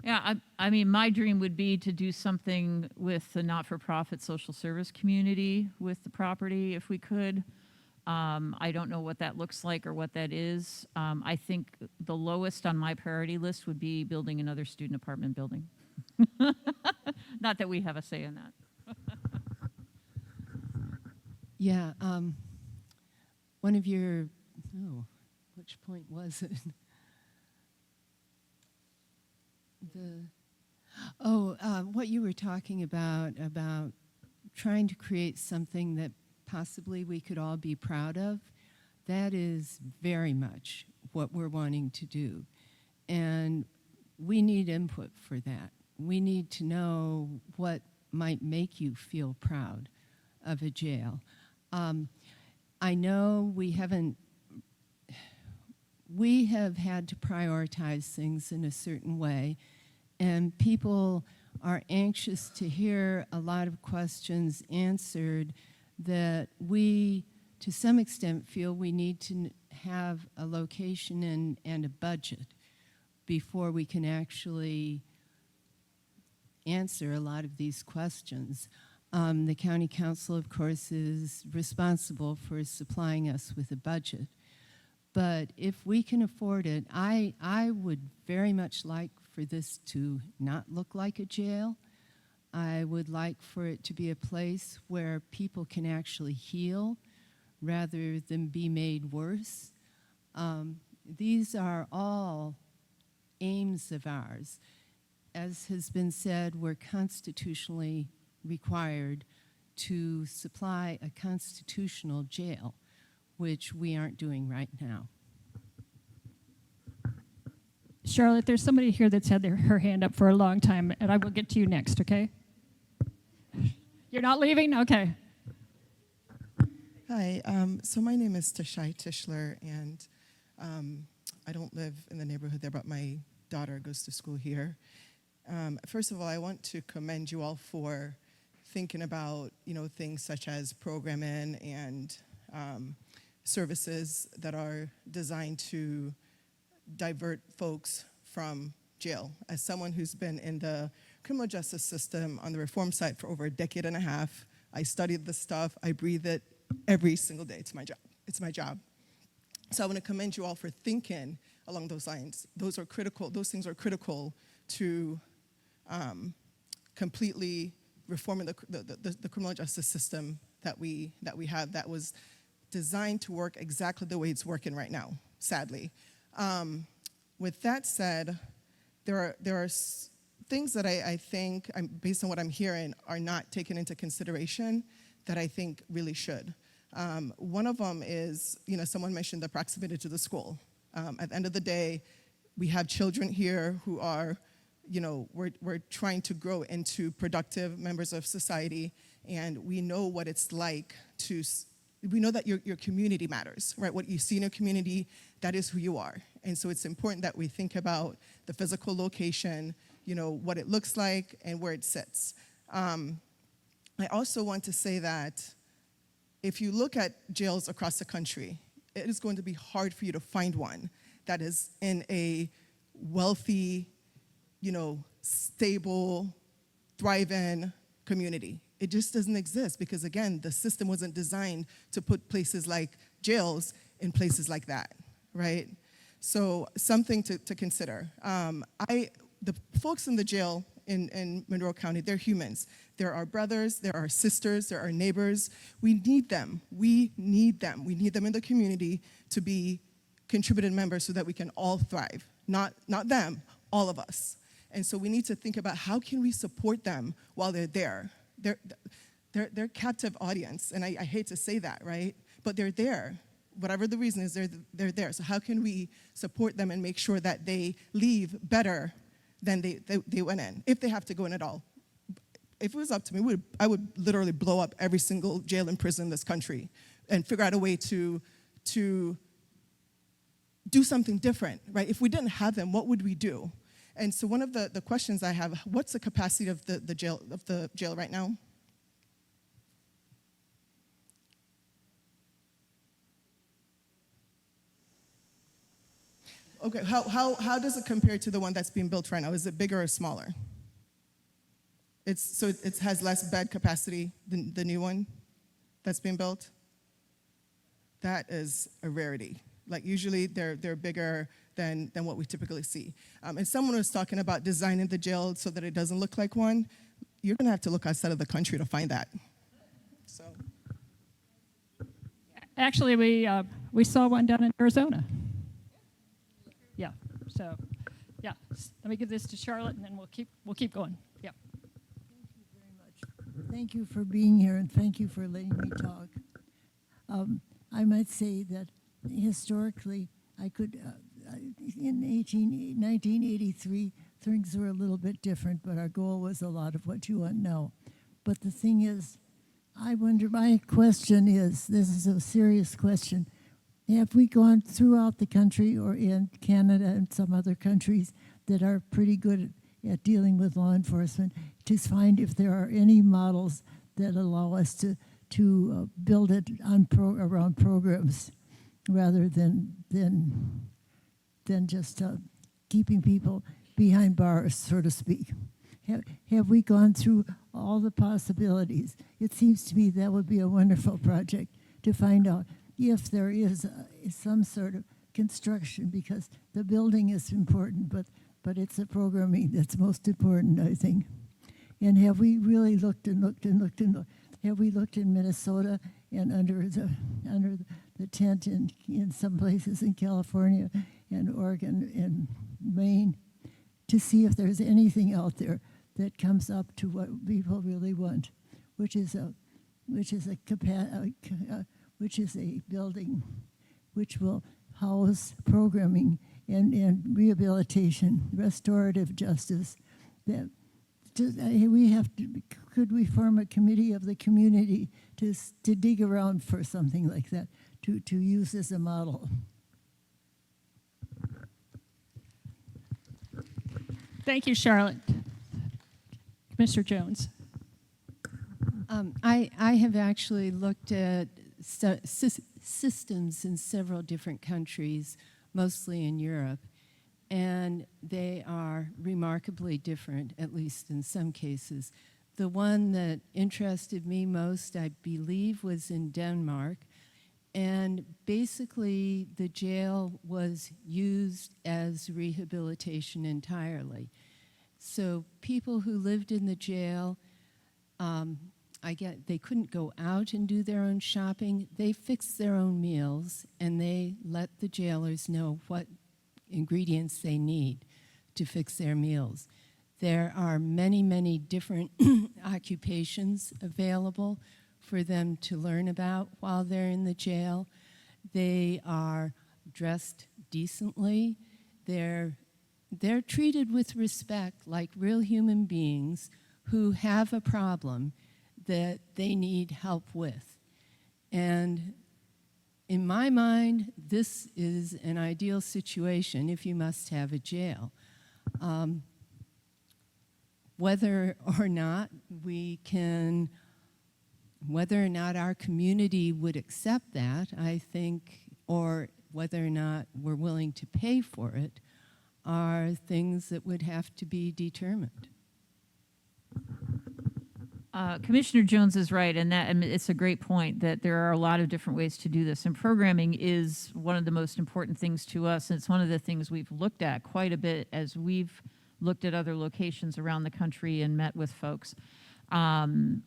Speaker 6: Yeah, I mean, my dream would be to do something with the not-for-profit social service community with the property if we could. I don't know what that looks like or what that is. I think the lowest on my priority list would be building another student apartment building. Not that we have a say in that.
Speaker 8: Yeah, one of your, which point was it? What you were talking about trying to create something that possibly we could all be proud of, that is very much what we're wanting to do. And we need input for that. We need to know what might make you feel proud of a jail. I know we have had to prioritize things in a certain way, and people are anxious to hear a lot of questions answered that we, to some extent, feel we need to have a location and a budget before we can actually answer a lot of these questions. The county council, of course, is responsible for supplying us with a budget. But if we can afford it, I would very much like for this to not look like a jail. I would like for it to be a place where people can actually heal rather than be made worse. These are all aims of ours. As has been said, we're constitutionally required to supply a constitutional jail, which we aren't doing right now.
Speaker 1: Charlotte, there's somebody here that's had her hand up for a long time, and I will get to you next, okay? You're not leaving? Okay.
Speaker 15: Hi, so my name is Tashai Tischler, and I don't live in the neighborhood there, but my daughter goes to school here. First of all, I want to commend you all for thinking about, things such as programming and services that are designed to divert folks from jail. As someone who's been in the criminal justice system on the reform side for over a decade and a half, I studied this stuff, I breathe it every single day. It's my job. It's my job. So I want to commend you all for thinking along those lines. Those things are critical to completely reforming the criminal justice system that we have, that was designed to work exactly the way it's working right now, sadly. With that said, there are things that I think, based on what I'm hearing, are not taken into consideration that I think really should. One of them is, someone mentioned the proximity to the school. At the end of the day, we have children here who are, we're trying to grow into productive members of society, and we know what it's like we know that your community matters, right? What you see in your community, that is who you are. And so it's important that we think about the physical location, what it looks like and where it sits. I also want to say that if you look at jails across the country, it is going to be hard for you to find one that is in a wealthy, stable, thriving community. It just doesn't exist because, again, the system wasn't designed to put places like jails in places like that, right? So something to consider. The folks in the jail in Monroe County, they're humans. They're our brothers, they're our sisters, they're our neighbors. We need them. We need them. We need them in the community to be contributed members so that we can all thrive. Not them, all of us. And so we need to think about how can we support them while they're there. They're captive audience, and I hate to say that, right? But they're there. Whatever the reason is, they're there. So how can we support them and make sure that they leave better than they went in, if they have to go in at all? If it was up to me, I would literally blow up every single jail and prison in this country and figure out a way to do something different, right? If we didn't have them, what would we do? And so one of the questions I have, what's the capacity of the jail right now? Okay, how does it compare to the one that's being built right now? Is it bigger or smaller? It has less bed capacity than the new one that's being built? That is a rarity. Like usually they're bigger than what we typically see. And someone was talking about designing the jail so that it doesn't look like one. You're gonna have to look outside of the country to find that. So.
Speaker 1: Actually, we saw one down in Arizona. Yeah, so Yeah, let me give this to Charlotte, and then we'll keep going. Yeah.
Speaker 16: Thank you for being here, and thank you for letting me talk. I might say that historically, I could, in 1983, things were a little bit different, but our goal was a lot of what you want now. But the thing is, I wonder, my question is, this is a serious question, have we gone throughout the country or in Canada and some other countries that are pretty good at dealing with law enforcement to find if there are any models that allow us to build it on around programs rather than just keeping people behind bars, so to speak? Have we gone through all the possibilities? It seems to me that would be a wonderful project to find out if there is some sort of construction, because the building is important, but it's the programming that's most important, I think. And have we really looked and looked and looked and looked? Have we looked in Minnesota and under the tent in some places in California and Oregon and Maine to see if there's anything out there that comes up to what people really want, which is a building which will house programming and rehabilitation, restorative justice. That could we form a committee of the community to dig around for something like that, to use as a model?
Speaker 1: Thank you, Charlotte. Mr. Jones.
Speaker 8: I have actually looked at systems in several different countries, mostly in Europe, and they are remarkably different, at least in some cases. The one that interested me most, I believe, was in Denmark, and basically the jail was used as rehabilitation entirely. So people who lived in the jail, they couldn't go out and do their own shopping. They fixed their own meals, and they let the jailers know what ingredients they need to fix their meals. There are many, many different occupations available for them to learn about while they're in the jail. They are dressed decently. They're treated with respect like real human beings who have a problem that they need help with. And in my mind, this is an ideal situation if you must have a jail. Whether or not our community would accept that, I think, or whether or not we're willing to pay for it, are things that would have to be determined.
Speaker 6: Commissioner Jones is right, and it's a great point that there are a lot of different ways to do this. And programming is one of the most important things to us, and it's one of the things we've looked at quite a bit as we've looked at other locations around the country and met with folks, and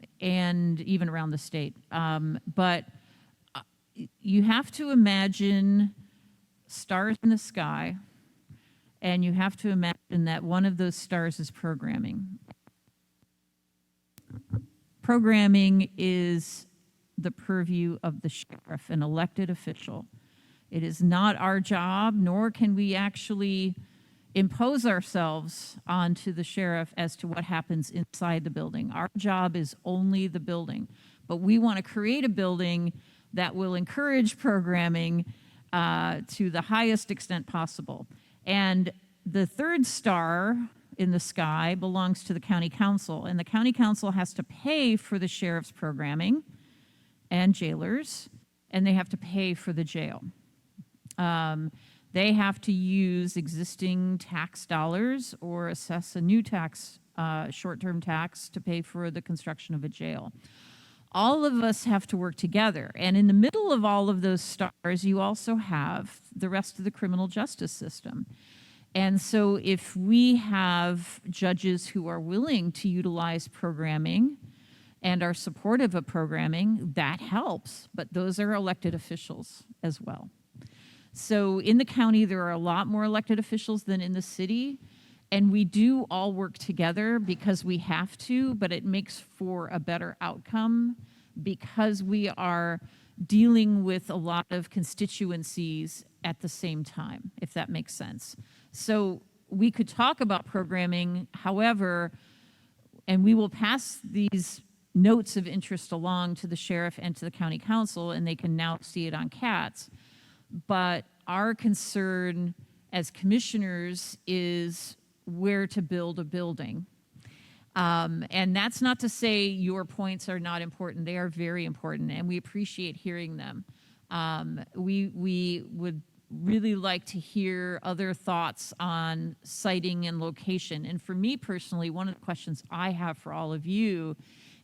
Speaker 6: even around the state. But you have to imagine stars in the sky, and you have to imagine that one of those stars is programming. Programming is the purview of the sheriff, an elected official. It is not our job, nor can we actually impose ourselves onto the sheriff as to what happens inside the building. Our job is only the building. But we want to create a building that will encourage programming to the highest extent possible. And the third star in the sky belongs to the county council, and the county council has to pay for the sheriff's programming and jailers, and they have to pay for the jail. They have to use existing tax dollars or assess a new tax, short-term tax, to pay for the construction of a jail. All of us have to work together, and in the middle of all of those stars, you also have the rest of the criminal justice system. And so if we have judges who are willing to utilize programming and are supportive of programming, that helps. But those are elected officials as well. So in the county, there are a lot more elected officials than in the city. And we do all work together because we have to, but it makes for a better outcome because we are dealing with a lot of constituencies at the same time, if that makes sense. So we could talk about programming, however, and we will pass these notes of interest along to the sheriff and to the county council, and they can now see it on CATS. But our concern as commissioners is where to build a building. And that's not to say your points are not important. They are very important, and we appreciate hearing them. We would really like to hear other thoughts on siting and location. And for me personally, one of the questions I have for all of you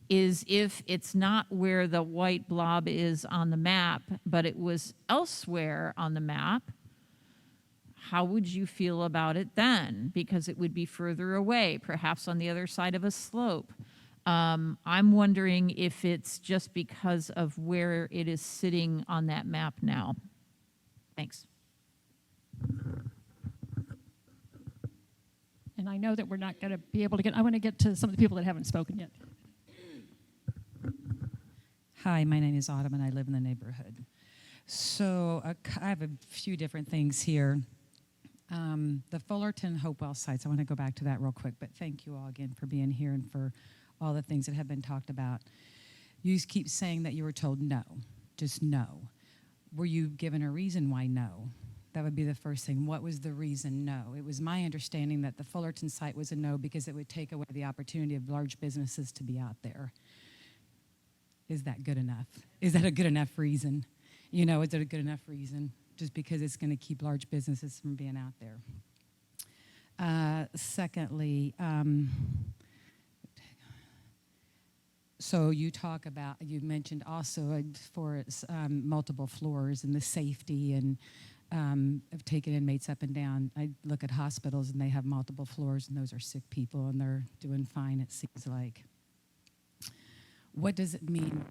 Speaker 6: is if it's not where the white blob is on the map, but it was elsewhere on the map, how would you feel about it then? Because it would be further away, perhaps on the other side of a slope. I'm wondering if it's just because of where it is sitting on that map now. Thanks.
Speaker 1: And I know that we're not going to be able to get, I want to get to some of the people that haven't spoken yet.
Speaker 17: Hi, my name is Autumn and I live in the neighborhood. So I have a few different things here. The Fullerton Hopewell sites, I want to go back to that real quick, but thank you all again for being here and for all the things that have been talked about. You keep saying that you were told no, just no. Were you given a reason why no? That would be the first thing. What was the reason no? It was my understanding that the Fullerton site was a no because it would take away the opportunity of large businesses to be out there. Is that good enough? Is that a good enough reason? You know, is it a good enough reason? Just because it's going to keep large businesses from being out there. Secondly, so you mentioned also for multiple floors and the safety and of taking inmates up and down. I look at hospitals and they have multiple floors and those are sick people and they're doing fine, it seems like. What does it mean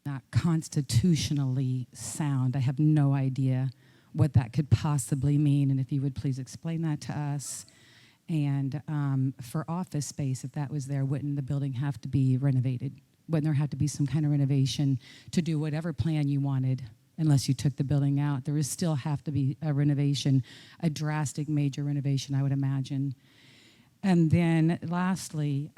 Speaker 17: not constitutionally sound? I have no idea what that could possibly mean, and if you would please explain that to us. And for office space, if that was there, wouldn't the building have to be renovated? Wouldn't there have to be some kind of renovation to do whatever plan you wanted, unless you took the building out? There would still have to be a renovation, a drastic major renovation, I would imagine. And then lastly,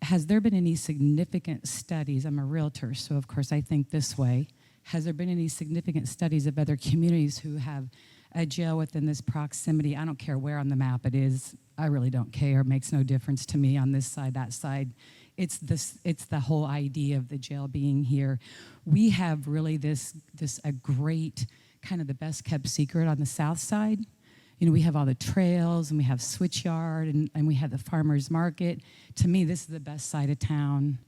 Speaker 17: has there been any significant studies? I'm a realtor, so of course I think this way. Has there been any significant studies of other communities who have a jail within this proximity? I don't care where on the map it is. I really don't care. It makes no difference to me on this side, that side. It's the whole idea of the jail being here. We have really a great, kind of the best kept secret on the south side. You know, we have all the trails and we have Switchyard and we have the farmer's market. To me, this is the best side of town.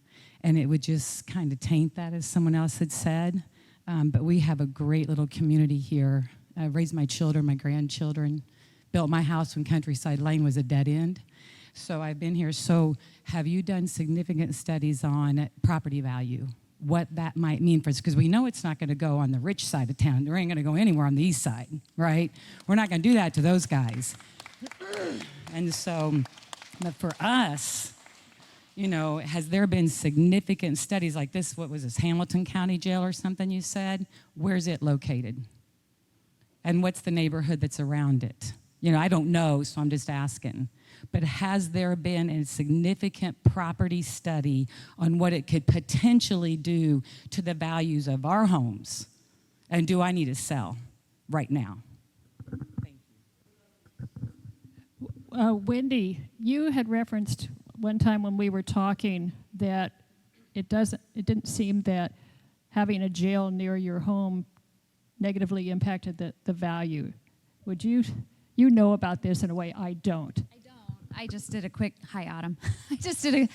Speaker 17: And it would just kind of taint that, as someone else had said. But we have a great little community here. I raised my children, my grandchildren, built my house when Countryside Lane was a dead end. So I've been here. So have you done significant studies on property value? What that might mean for us? Because we know it's not going to go on the rich side of town. There ain't going to go anywhere on the east side, right? We're not going to do that to those guys. And so, but for us, you know, has there been significant studies like this? What was this, Hamilton County Jail or something you said? Where's it located? And what's the neighborhood that's around it? You know, I don't know, so I'm just asking. But has there been a significant property study on what it could potentially do to the values of our homes? And do I need to sell right now? Thank
Speaker 1: you. Wendy, you had referenced one time when we were talking that it didn't seem that having a jail near your home negatively impacted the value. Would you know about this in a way I don't?
Speaker 18: I just did a quick, hi Autumn. I just did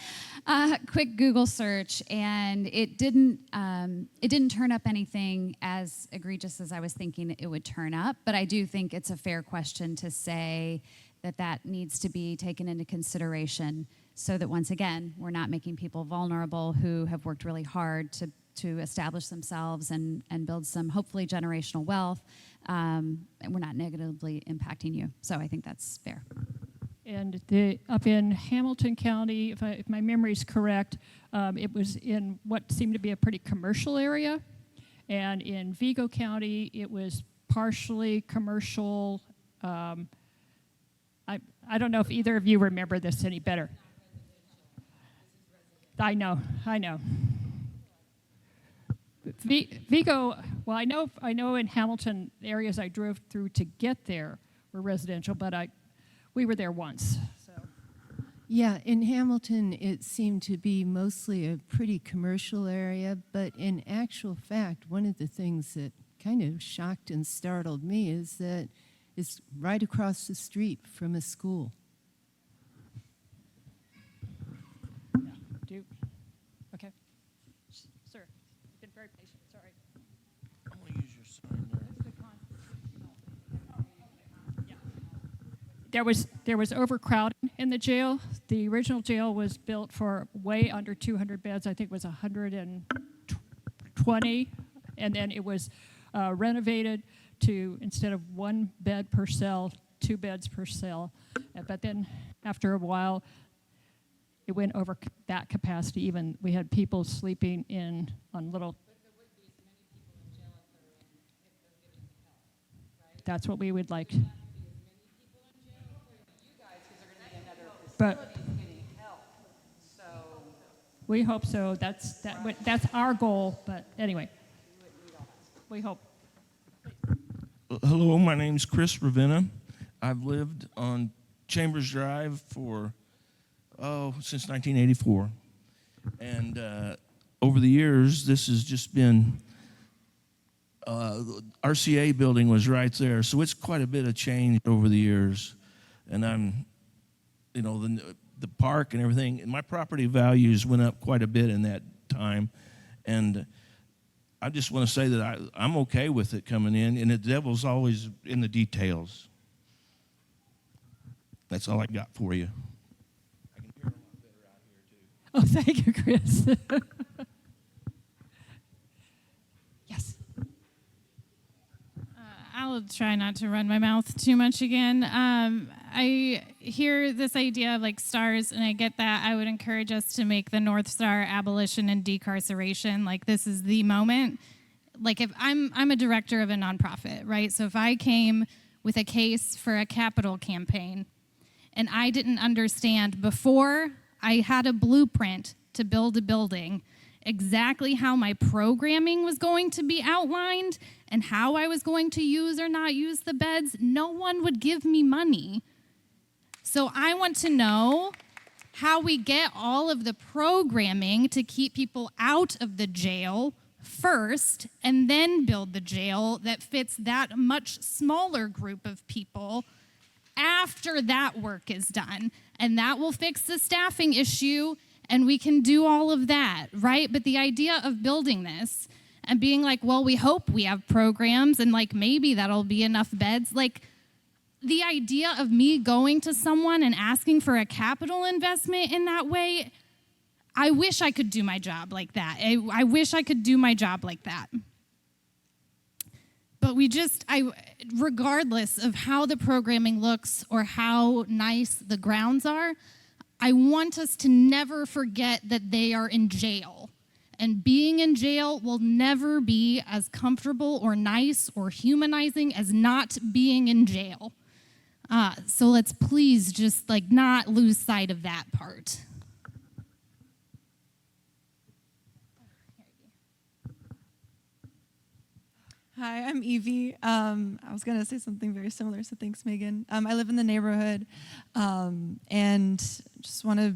Speaker 18: a quick Google search and it didn't turn up anything as egregious as I was thinking it would turn up, but I do think it's a fair question to say that needs to be taken into consideration so that once again, we're not making people vulnerable who have worked really hard to to establish themselves and build some hopefully generational wealth, and we're not negatively impacting you. So I think that's fair.
Speaker 1: And up in Hamilton County, if my memory is correct, it was in what seemed to be a pretty commercial area. And in Vigo County, it was partially commercial. I don't know if either of you remember this any better. I know. Vigo, well, I know in Hamilton, the areas I drove through to get there were residential, but we were there once. So.
Speaker 8: Yeah, in Hamilton, it seemed to be mostly a pretty commercial area, but in actual fact, one of the things that kind of shocked and startled me is that it's right across the street from a school.
Speaker 1: Okay. Sir, you've been very patient. Sorry.
Speaker 19: I'm going to use your sign there.
Speaker 1: There was overcrowding in the jail. The original jail was built for way under 200 beds. I think it was 120, and then it was renovated to, instead of 1 bed per cell, 2 beds per cell. But then after a while, it went over that capacity. Even we had people sleeping on little. That's what we would like. But we hope so. That's our goal. But anyway, we hope.
Speaker 19: Hello, my name's Chris Ravenna. I've lived on Chambers Drive for since 1984, and over the years, this has just been. RCA building was right there, so it's quite a bit of change over the years, and I'm. The park and everything, and my property values went up quite a bit in that time. And I just want to say that I'm okay with it coming in, and the devil's always in the details. That's all I got for you. I can hear a lot better out here, too.
Speaker 1: Oh, thank you, Chris. Yes.
Speaker 4: I'll try not to run my mouth too much again. I hear this idea of like stars, and I get that. I would encourage us to make the North Star abolition and decarceration. Like, this is the moment. Like, if I'm a director of a nonprofit, right? So if I came with a case for a capital campaign and I didn't understand before I had a blueprint to build a building exactly how my programming was going to be outlined and how I was going to use or not use the beds, no one would give me money. So I want to know how we get all of the programming to keep people out of the jail first, and then build the jail that fits that much smaller group of people after that work is done. And that will fix the staffing issue, and we can do all of that, right? But the idea of building this and being like, well, we hope we have programs and like maybe that'll be enough beds. Like, the idea of me going to someone and asking for a capital investment in that way, I wish I could do my job like that. I wish I could do my job like that. But regardless of how the programming looks or how nice the grounds are, I want us to never forget that they are in jail. And being in jail will never be as comfortable or nice or humanizing as not being in jail. So let's please just like not lose sight of that part.
Speaker 20: Hi, I'm Evie. I was going to say something very similar, so thanks, Megan. I live in the neighborhood, and just want to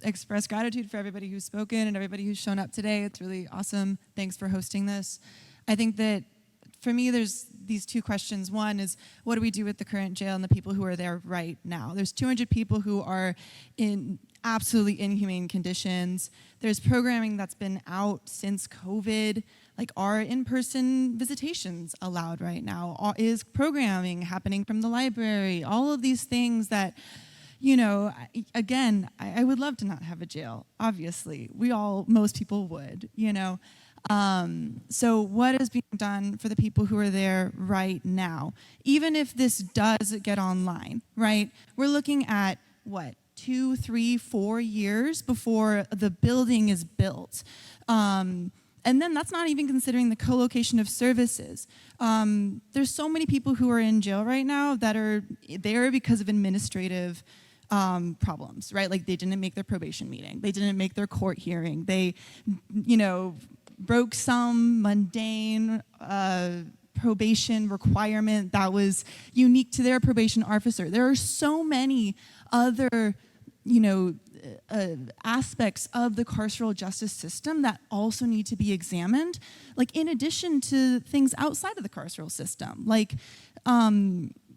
Speaker 20: express gratitude for everybody who's spoken and everybody who's shown up today. It's really awesome. Thanks for hosting this. I think that for me, there's these two questions. One is, what do we do with the current jail and the people who are there right now? There's 200 people who are in absolutely inhumane conditions. There's programming that's been out since COVID. Like, are in-person visitations allowed right now? Is programming happening from the library? All of these things that, again, I would love to not have a jail, obviously. Most people would, So what is being done for the people who are there right now? Even if this does get online, right? We're looking at what, 2, 3, 4 years before the building is built. And then that's not even considering the co-location of services. There's so many people who are in jail right now that are there because of administrative problems, right? Like they didn't make their probation meeting. They didn't make their court hearing. They, broke some mundane probation requirement that was unique to their probation officer. There are so many other, aspects of the carceral justice system that also need to be examined, like in addition to things outside of the carceral system, like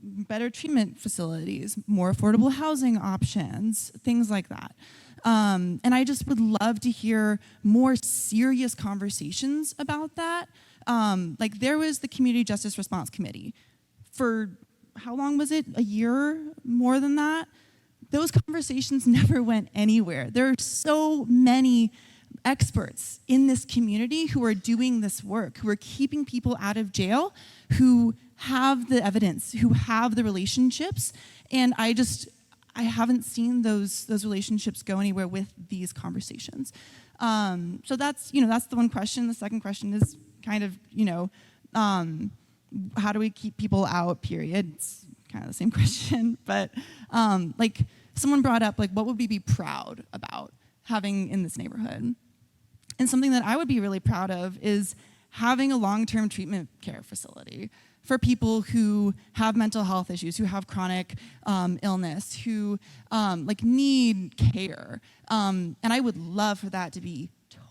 Speaker 20: better treatment facilities, more affordable housing options, things like that. And I just would love to hear more serious conversations about that. Like there was the Community Justice Response Committee. For how long was it? A year? More than that? Those conversations never went anywhere. There are so many experts in this community who are doing this work, who are keeping people out of jail, who have the evidence, who have the relationships, and I haven't seen those relationships go anywhere with these conversations. So that's the one question. The second question is kind of, how do we keep people out, period? It's kind of the same question, but like someone brought up, like, what would we be proud about having in this neighborhood? And something that I would be really proud of is having a long-term treatment care facility for people who have mental health issues, who have chronic illness, who need care. And I would love for that to be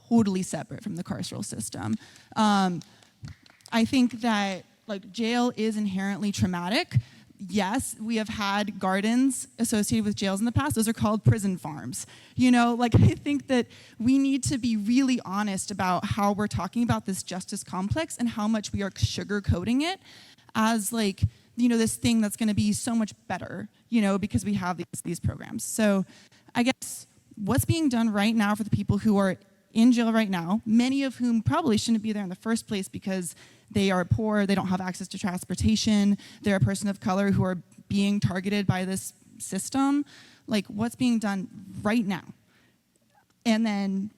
Speaker 20: totally separate from the carceral system. I think that jail is inherently traumatic. Yes, we have had gardens associated with jails in the past. Those are called prison farms. I think that we need to be really honest about how we're talking about this justice complex and how much we are sugarcoating it as this thing that's going to be so much better, because we have these programs. So I guess what's being done right now for the people who are in jail right now, many of whom probably shouldn't be there in the first place because they are poor, they don't have access to transportation, they're a person of color who are being targeted by this system, what's being done right now? And then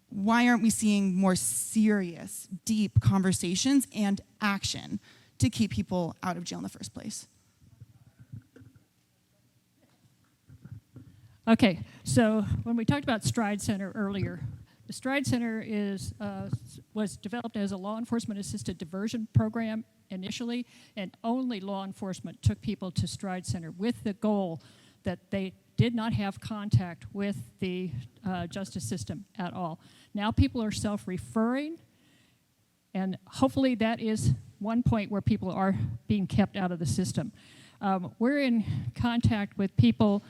Speaker 20: why aren't we seeing more serious, deep conversations and action to keep people out of jail in the first place?
Speaker 1: Okay, so when we talked about Stride Center earlier, the Stride Center was developed as a law enforcement assisted diversion program initially, and only law enforcement took people to Stride Center with the goal that they did not have contact with the justice system at all. Now people are self-referring, and hopefully that is one point where people are being kept out of the system. We're in contact with people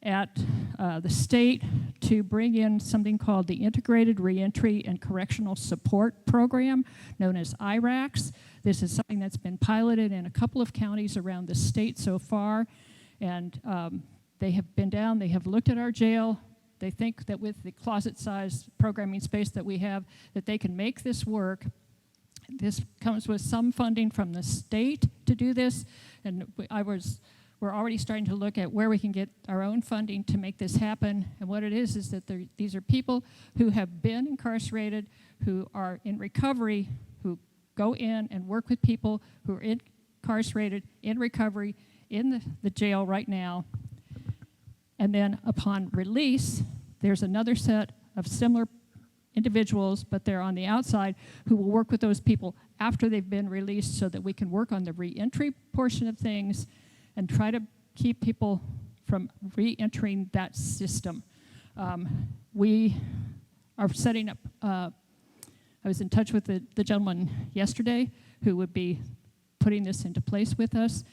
Speaker 1: at the state to bring in something called the Integrated Reentry and Correctional Support Program, known as IRACS. This is something that's been piloted in a couple of counties around the state so far, and they have been down, they have looked at our jail. They think that with the closet-sized programming space that we have, that they can make this work. This comes with some funding from the state to do this, and we're already starting to look at where we can get our own funding to make this happen. And what it is that these are people who have been incarcerated, who are in recovery, who go in and work with people who are incarcerated, in recovery, in the jail right now. And then upon release, there's another set of similar individuals, but they're on the outside, who will work with those people after they've been released so that we can work on the reentry portion of things and try to keep people from re-entering that system. We are setting up, I was in touch with the gentleman yesterday who would be putting this into place with us.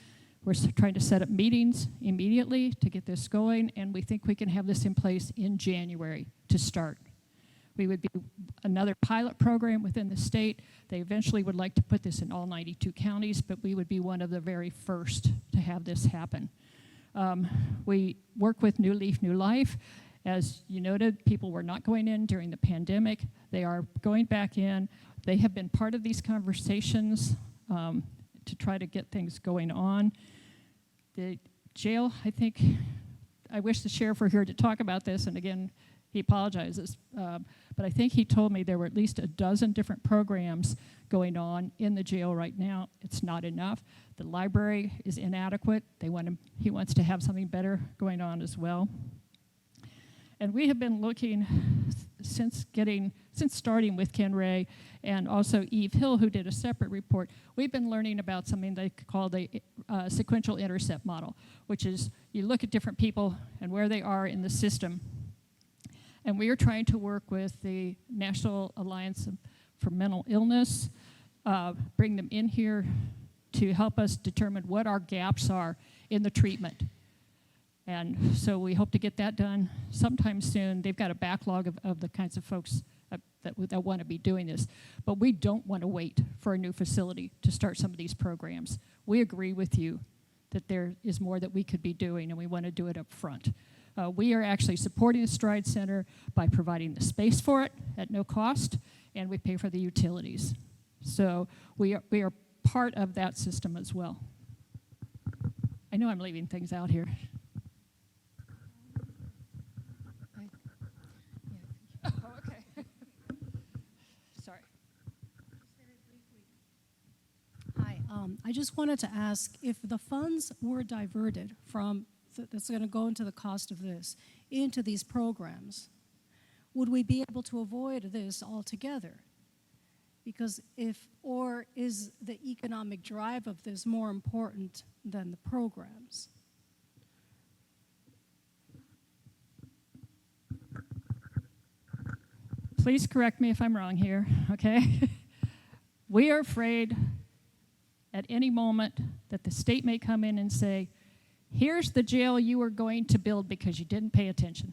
Speaker 1: We're trying to set up meetings immediately to get this going, and we think we can have this in place in January to start. We would be another pilot program within the state. They eventually would like to put this in all 92 counties, but we would be one of the very first to have this happen. We work with New Leaf, New Life, As you noted, people were not going in during the pandemic. They are going back in. They have been part of these conversations to try to get things going on. The jail, I wish the sheriff were here to talk about this, and again, he apologizes, but I think he told me there were at least a dozen different programs going on in the jail right now. It's not enough. The library is inadequate. He wants to have something better going on as well. And we have been looking since starting with Ken Ray and also Eve Hill, who did a separate report. We've been learning about something they call the sequential intercept model, which is you look at different people and where they are in the system. And we are trying to work with the National Alliance for Mental Illness, bring them in here to help us determine what our gaps are in the treatment. And so we hope to get that done sometime soon. They've got a backlog of the kinds of folks that want to be doing this. But we don't want to wait for a new facility to start some of these programs. We agree with you that there is more that we could be doing, and we want to do it up front. We are actually supporting the Stride Center by providing the space for it at no cost, and we pay for the utilities. So we are part of that system as well. I know I'm leaving things out here.
Speaker 14: Hi, I just wanted to ask if the funds were diverted from, that's going to go into the cost of this, into these programs, would we be able to avoid this altogether? Because or is the economic drive of this more important than the programs?
Speaker 1: Please correct me if I'm wrong here, okay? We are afraid at any moment that the state may come in and say, here's the jail you were going to build because you didn't pay attention,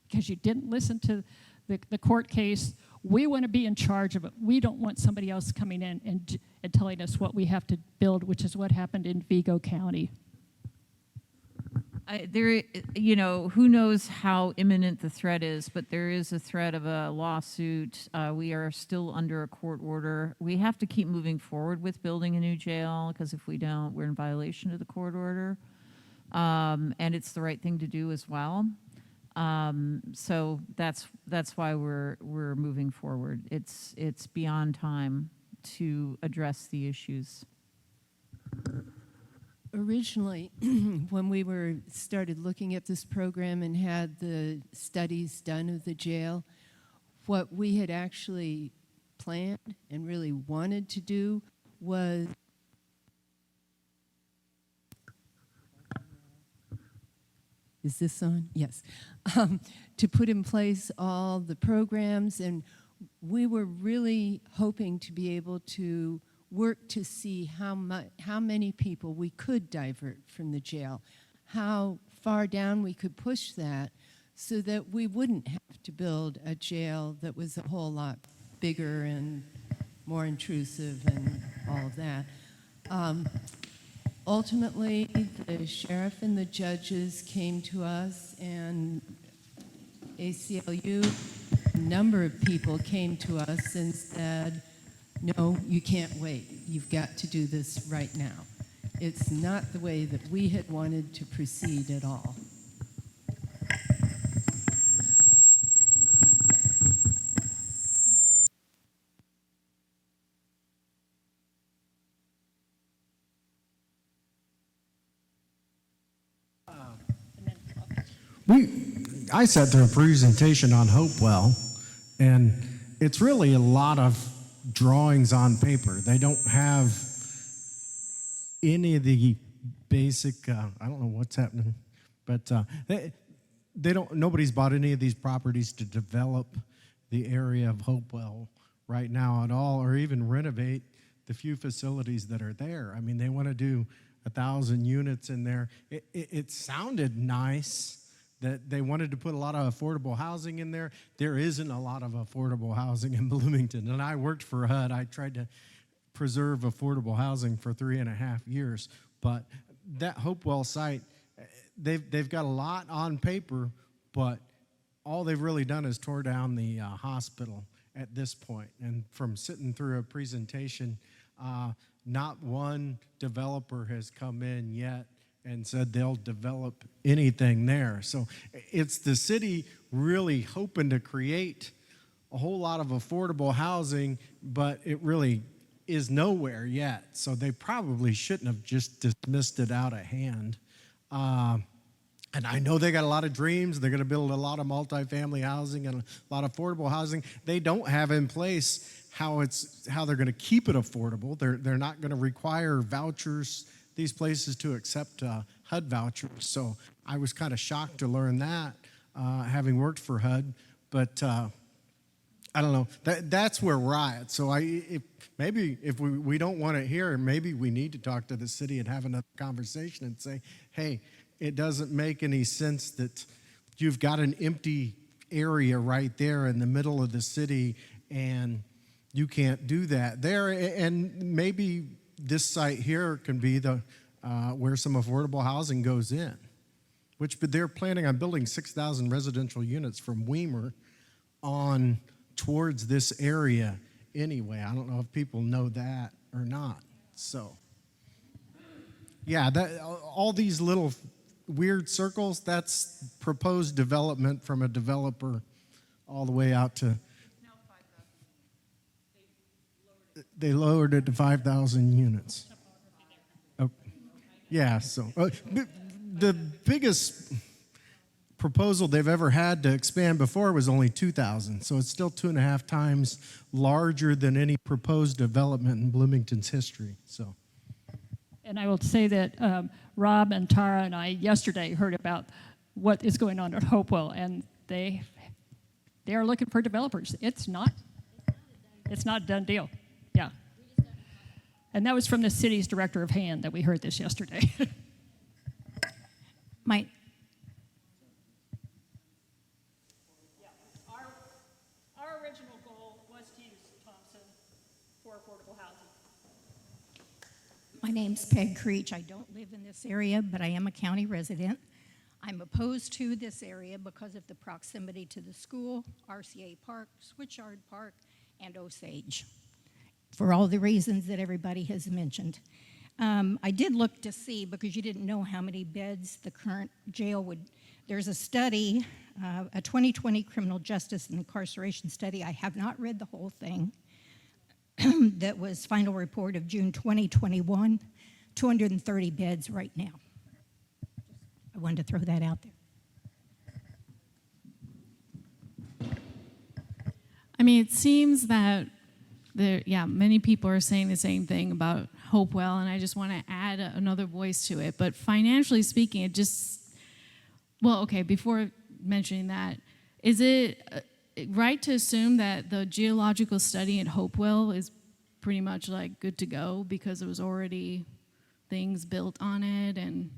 Speaker 1: because you didn't listen to the court case. We want to be in charge of it. We don't want somebody else coming in and telling us what we have to build, which is what happened in Vigo County.
Speaker 6: Who knows how imminent the threat is, but there is a threat of a lawsuit. We are still under a court order. We have to keep moving forward with building a new jail, because if we don't, we're in violation of the court order. And it's the right thing to do as well. So that's why we're moving forward. It's beyond time to address the issues.
Speaker 8: Originally, when we started looking at this program and had the studies done of the jail, what we had actually planned and really wanted to do was is this on? Yes. To put in place all the programs, and we were really hoping to be able to work to see how many people we could divert from the jail, how far down we could push that so that we wouldn't have to build a jail that was a whole lot bigger and more intrusive and all of that. Ultimately, the sheriff and the judges came to us, and ACLU, a number of people came to us and said, no, you can't wait. You've got to do this right now. It's not the way that we had wanted to proceed at all.
Speaker 5: I sat through a presentation on Hopewell, and it's really a lot of drawings on paper. They don't have any of the basic, I don't know what's happening, but they don't, nobody's bought any of these properties to develop the area of Hopewell right now at all, or even renovate the few facilities that are there. I mean, they want to do 1,000 units in there. It sounded nice that they wanted to put a lot of affordable housing in there. There isn't a lot of affordable housing in Bloomington. And I worked for HUD. I tried to preserve affordable housing for 3.5 years. But that Hopewell site, they've got a lot on paper, but all they've really done is tore down the hospital at this point. And from sitting through a presentation, not one developer has come in yet and said they'll develop anything there. So it's the city really hoping to create a whole lot of affordable housing, but it really is nowhere yet. So they probably shouldn't have just dismissed it out of hand. And I know they got a lot of dreams. They're going to build a lot of multifamily housing and a lot of affordable housing. They don't have in place how they're going to keep it affordable. They're not going to require vouchers, these places, to accept HUD vouchers. So I was kind of shocked to learn that, having worked for HUD. But I don't know. That's where we're at. So maybe if we don't want it here, maybe we need to talk to the city and have another conversation and say, hey, it doesn't make any sense that you've got an empty area right there in the middle of the city and you can't do that there. And maybe this site here can be the where some affordable housing goes in, but they're planning on building 6,000 residential units from Weimer on towards this area anyway. I don't know if people know that or not. So, yeah, all these little weird circles, that's proposed development from a developer all the way out to, they lowered it to 5,000 units. Oh, yeah, so the biggest proposal they've ever had to expand before was only 2,000, so it's still 2.5 times larger than any proposed development in Bloomington's history. So.
Speaker 1: And I will say that Rob and Tara and I yesterday heard about what is going on at Hopewell, and they are looking for developers. It's not a done deal. Yeah. And that was from the city's director of hand that we heard this yesterday. Our original goal was to use Thompson for affordable housing.
Speaker 21: My name's Peg Creech. I don't live in this area, but I am a county resident. I'm opposed to this area because of the proximity to the school, RCA Park, Switchyard Park, and Osage, for all the reasons that everybody has mentioned. I did look to see, because you didn't know how many beds the current jail would. There's a study, a 2020 criminal justice and incarceration study. I have not read the whole thing. That was final report of June 2021, 230 beds right now. I wanted to throw that out there.
Speaker 3: I mean, it seems that many people are saying the same thing about Hopewell, and I just want to add another voice to it. But financially speaking, it just, well, okay, before mentioning that, is it right to assume that the geological study at Hopewell is pretty much like good to go because there was already things built on it? And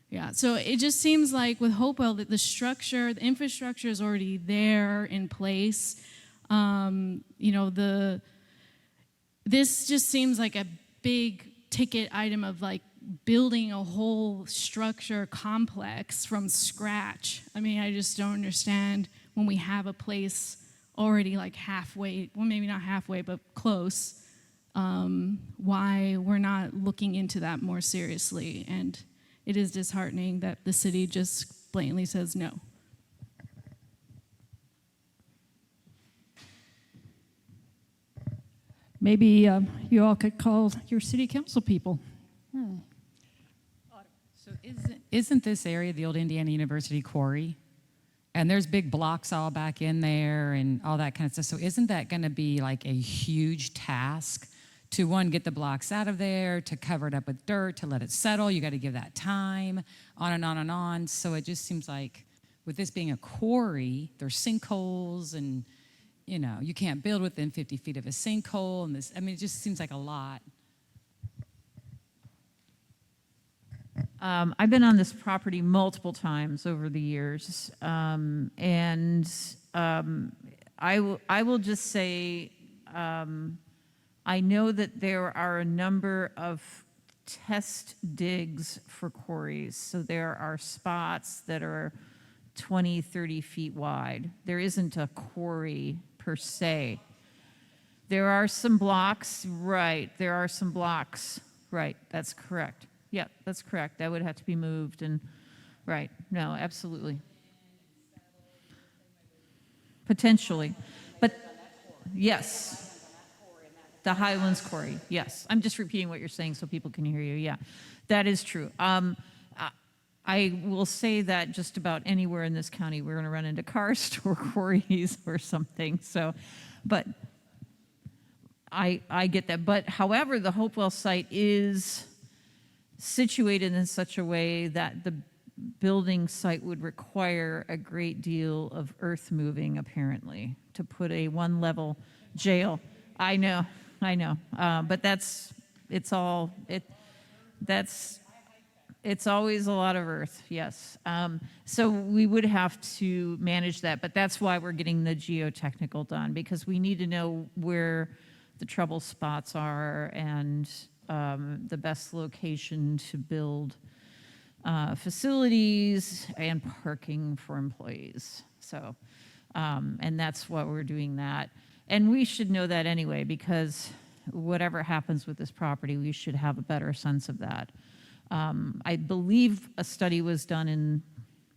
Speaker 3: yeah, so it just seems like with Hopewell that the structure, the infrastructure is already there in place. This just seems like a big ticket item of like building a whole structure complex from scratch. I mean, I just don't understand when we have a place already like halfway, well, maybe not halfway, but close, why we're not looking into that more seriously. And it is disheartening that the city just blatantly says no.
Speaker 1: Maybe you all could call your city council people.
Speaker 17: So isn't this area the old Indiana University quarry? And there's big blocks all back in there and all that kind of stuff. So isn't that going to be like a huge task to, one, get the blocks out of there, to cover it up with dirt, to let it settle? You got to give that time, on and on and on. So it just seems like with this being a quarry, there's sinkholes and, you can't build within 50 feet of a sinkhole. And it just seems like a lot.
Speaker 6: I've been on this property multiple times over the years, and I will just say I know that there are a number of test digs for quarries. So there are spots that are 20, 30 feet wide. There isn't a quarry per se. There are some blocks, right, there are some blocks, right, that's correct. Yep, that's correct. That would have to be moved and, right, no, absolutely. Potentially, but yes. The Highlands Quarry, yes. I'm just repeating what you're saying so people can hear you, yeah. That is true. I will say that just about anywhere in this county, we're gonna run into karst or quarries or something, so, but I get that. But however, the Hopewell site is situated in such a way that the building site would require a great deal of earth moving, apparently, to put a one-level jail. I know, but it's always a lot of earth, yes. So we would have to manage that, but that's why we're getting the geotechnical done, because we need to know where the trouble spots are and the best location to build facilities and parking for employees. So, and that's why we're doing that. And we should know that anyway, because whatever happens with this property, we should have a better sense of that. I believe a study was done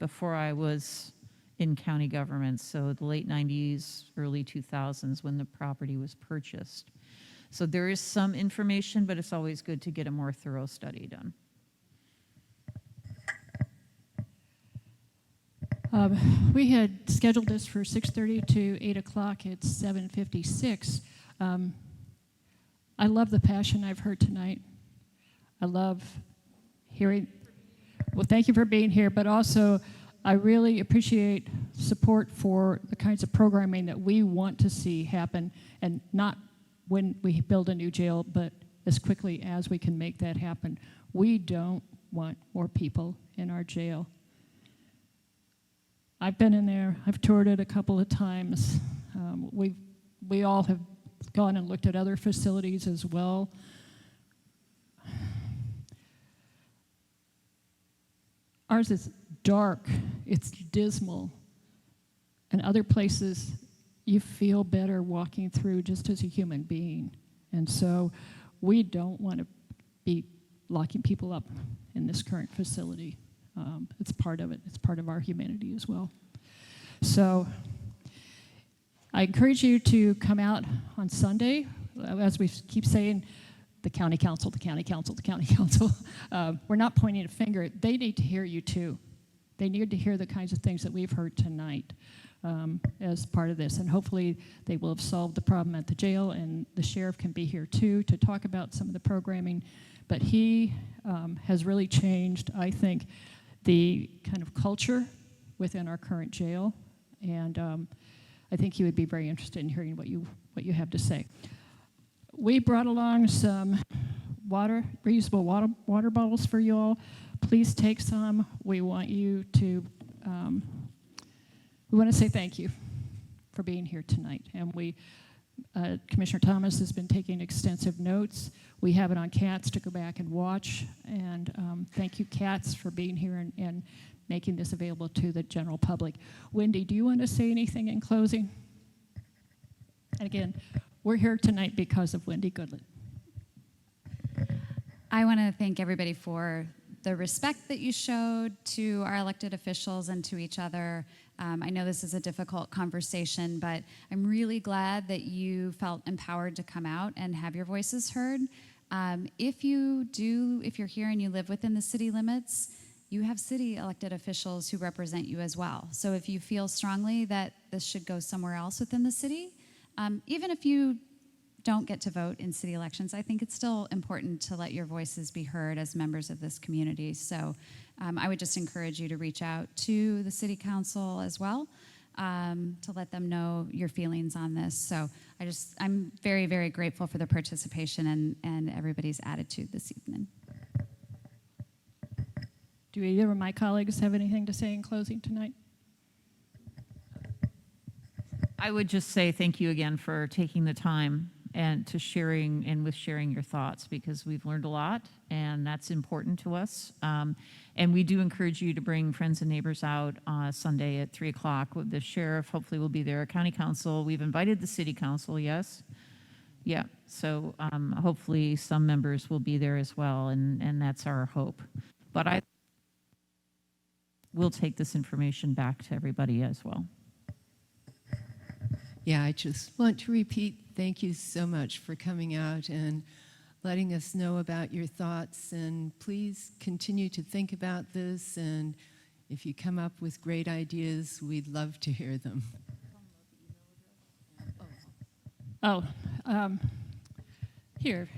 Speaker 6: before I was in county government, so the late 90s, early 2000s when the property was purchased. So there is some information, but it's always good to get a more thorough study done.
Speaker 1: We had scheduled this for 6:30 to 8 o'clock. It's 7:56. I love the passion I've heard tonight. I love hearing. Well, thank you for being here, but also I really appreciate support for the kinds of programming that we want to see happen, and not when we build a new jail, but as quickly as we can make that happen. We don't want more people in our jail. I've been in there. I've toured it a couple of times. We all have gone and looked at other facilities as well. Ours is dark. It's dismal. And other places, you feel better walking through just as a human being. And so we don't want to be locking people up in this current facility. It's part of it. It's part of our humanity as well. So I encourage you to come out on Sunday. As we keep saying, the county council, the county council, the county council. We're not pointing a finger. They need to hear you too. They need to hear the kinds of things that we've heard tonight as part of this. And hopefully they will have solved the problem at the jail, and the sheriff can be here too to talk about some of the programming. But he has really changed, I think, the kind of culture within our current jail, and I think he would be very interested in hearing what you have to say. We brought along some reusable water bottles for you all. Please take some. We want you to, we want to say thank you for being here tonight. And Commissioner Thomas has been taking extensive notes. We have it on CATS to go back and watch. And thank you, CATS, for being here and making this available to the general public. Wendy, do you want to say anything in closing? And again, we're here tonight because of Wendy Goodland.
Speaker 18: I want to thank everybody for the respect that you showed to our elected officials and to each other. I know this is a difficult conversation, but I'm really glad that you felt empowered to come out and have your voices heard. If you're here and you live within the city limits, you have city elected officials who represent you as well. So if you feel strongly that this should go somewhere else within the city, even if you don't get to vote in city elections, I think it's still important to let your voices be heard as members of this community. So I would just encourage you to reach out to the city council as well to let them know your feelings on this. So I'm very, very grateful for the participation and everybody's attitude this evening.
Speaker 1: Do either of my colleagues have anything to say in closing tonight?
Speaker 6: I would just say thank you again for taking the time and to sharing and with sharing your thoughts, because we've learned a lot and that's important to us. And we do encourage you to bring friends and neighbors out Sunday at 3 o'clock. The sheriff hopefully will be there, county council. We've invited the city council, yes? Yeah, so hopefully some members will be there as well, and that's our hope. But we'll take this information back to everybody as well.
Speaker 8: Yeah, I just want to repeat, thank you so much for coming out and letting us know about your thoughts. And please continue to think about this. And if you come up with great ideas, we'd love to hear them.
Speaker 1: Here.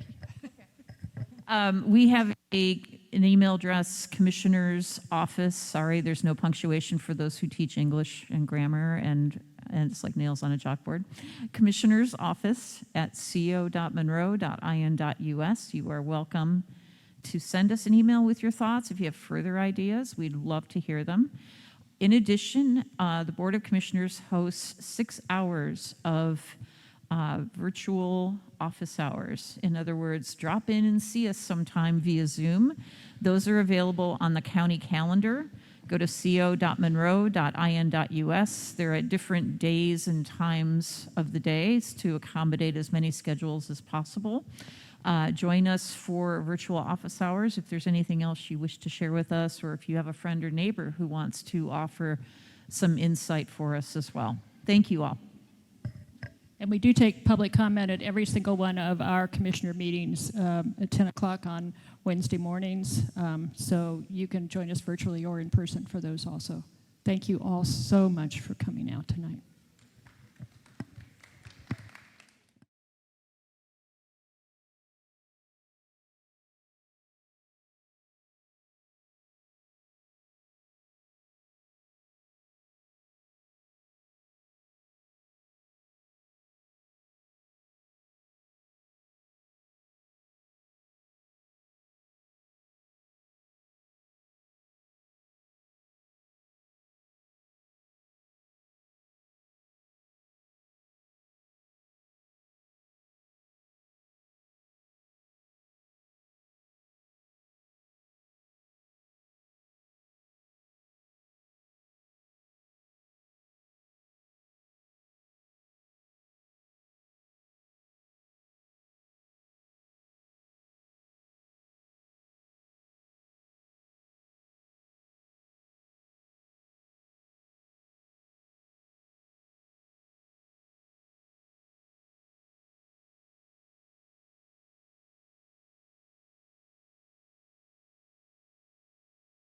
Speaker 6: We have an email address, Commissioner's Office. Sorry, there's no punctuation for those who teach English and grammar, and it's like nails on a chalkboard. Commissioner's Office at co.monroe.in.us. You are welcome to send us an email with your thoughts. If you have further ideas, we'd love to hear them. In addition, the Board of Commissioners hosts 6 hours of virtual office hours. In other words, drop in and see us sometime via Zoom. Those are available on the county calendar. Go to co.monroe.in.us. They're at different days and times of the days to accommodate as many schedules as possible. Join us for virtual office hours if there's anything else you wish to share with us, or if you have a friend or neighbor who wants to offer some insight for us as well. Thank you all.
Speaker 1: And we do take public comment at every single one of our commissioner meetings at 10 o'clock on Wednesday mornings. So you can join us virtually or in person for those also. Thank you all so much for coming out tonight.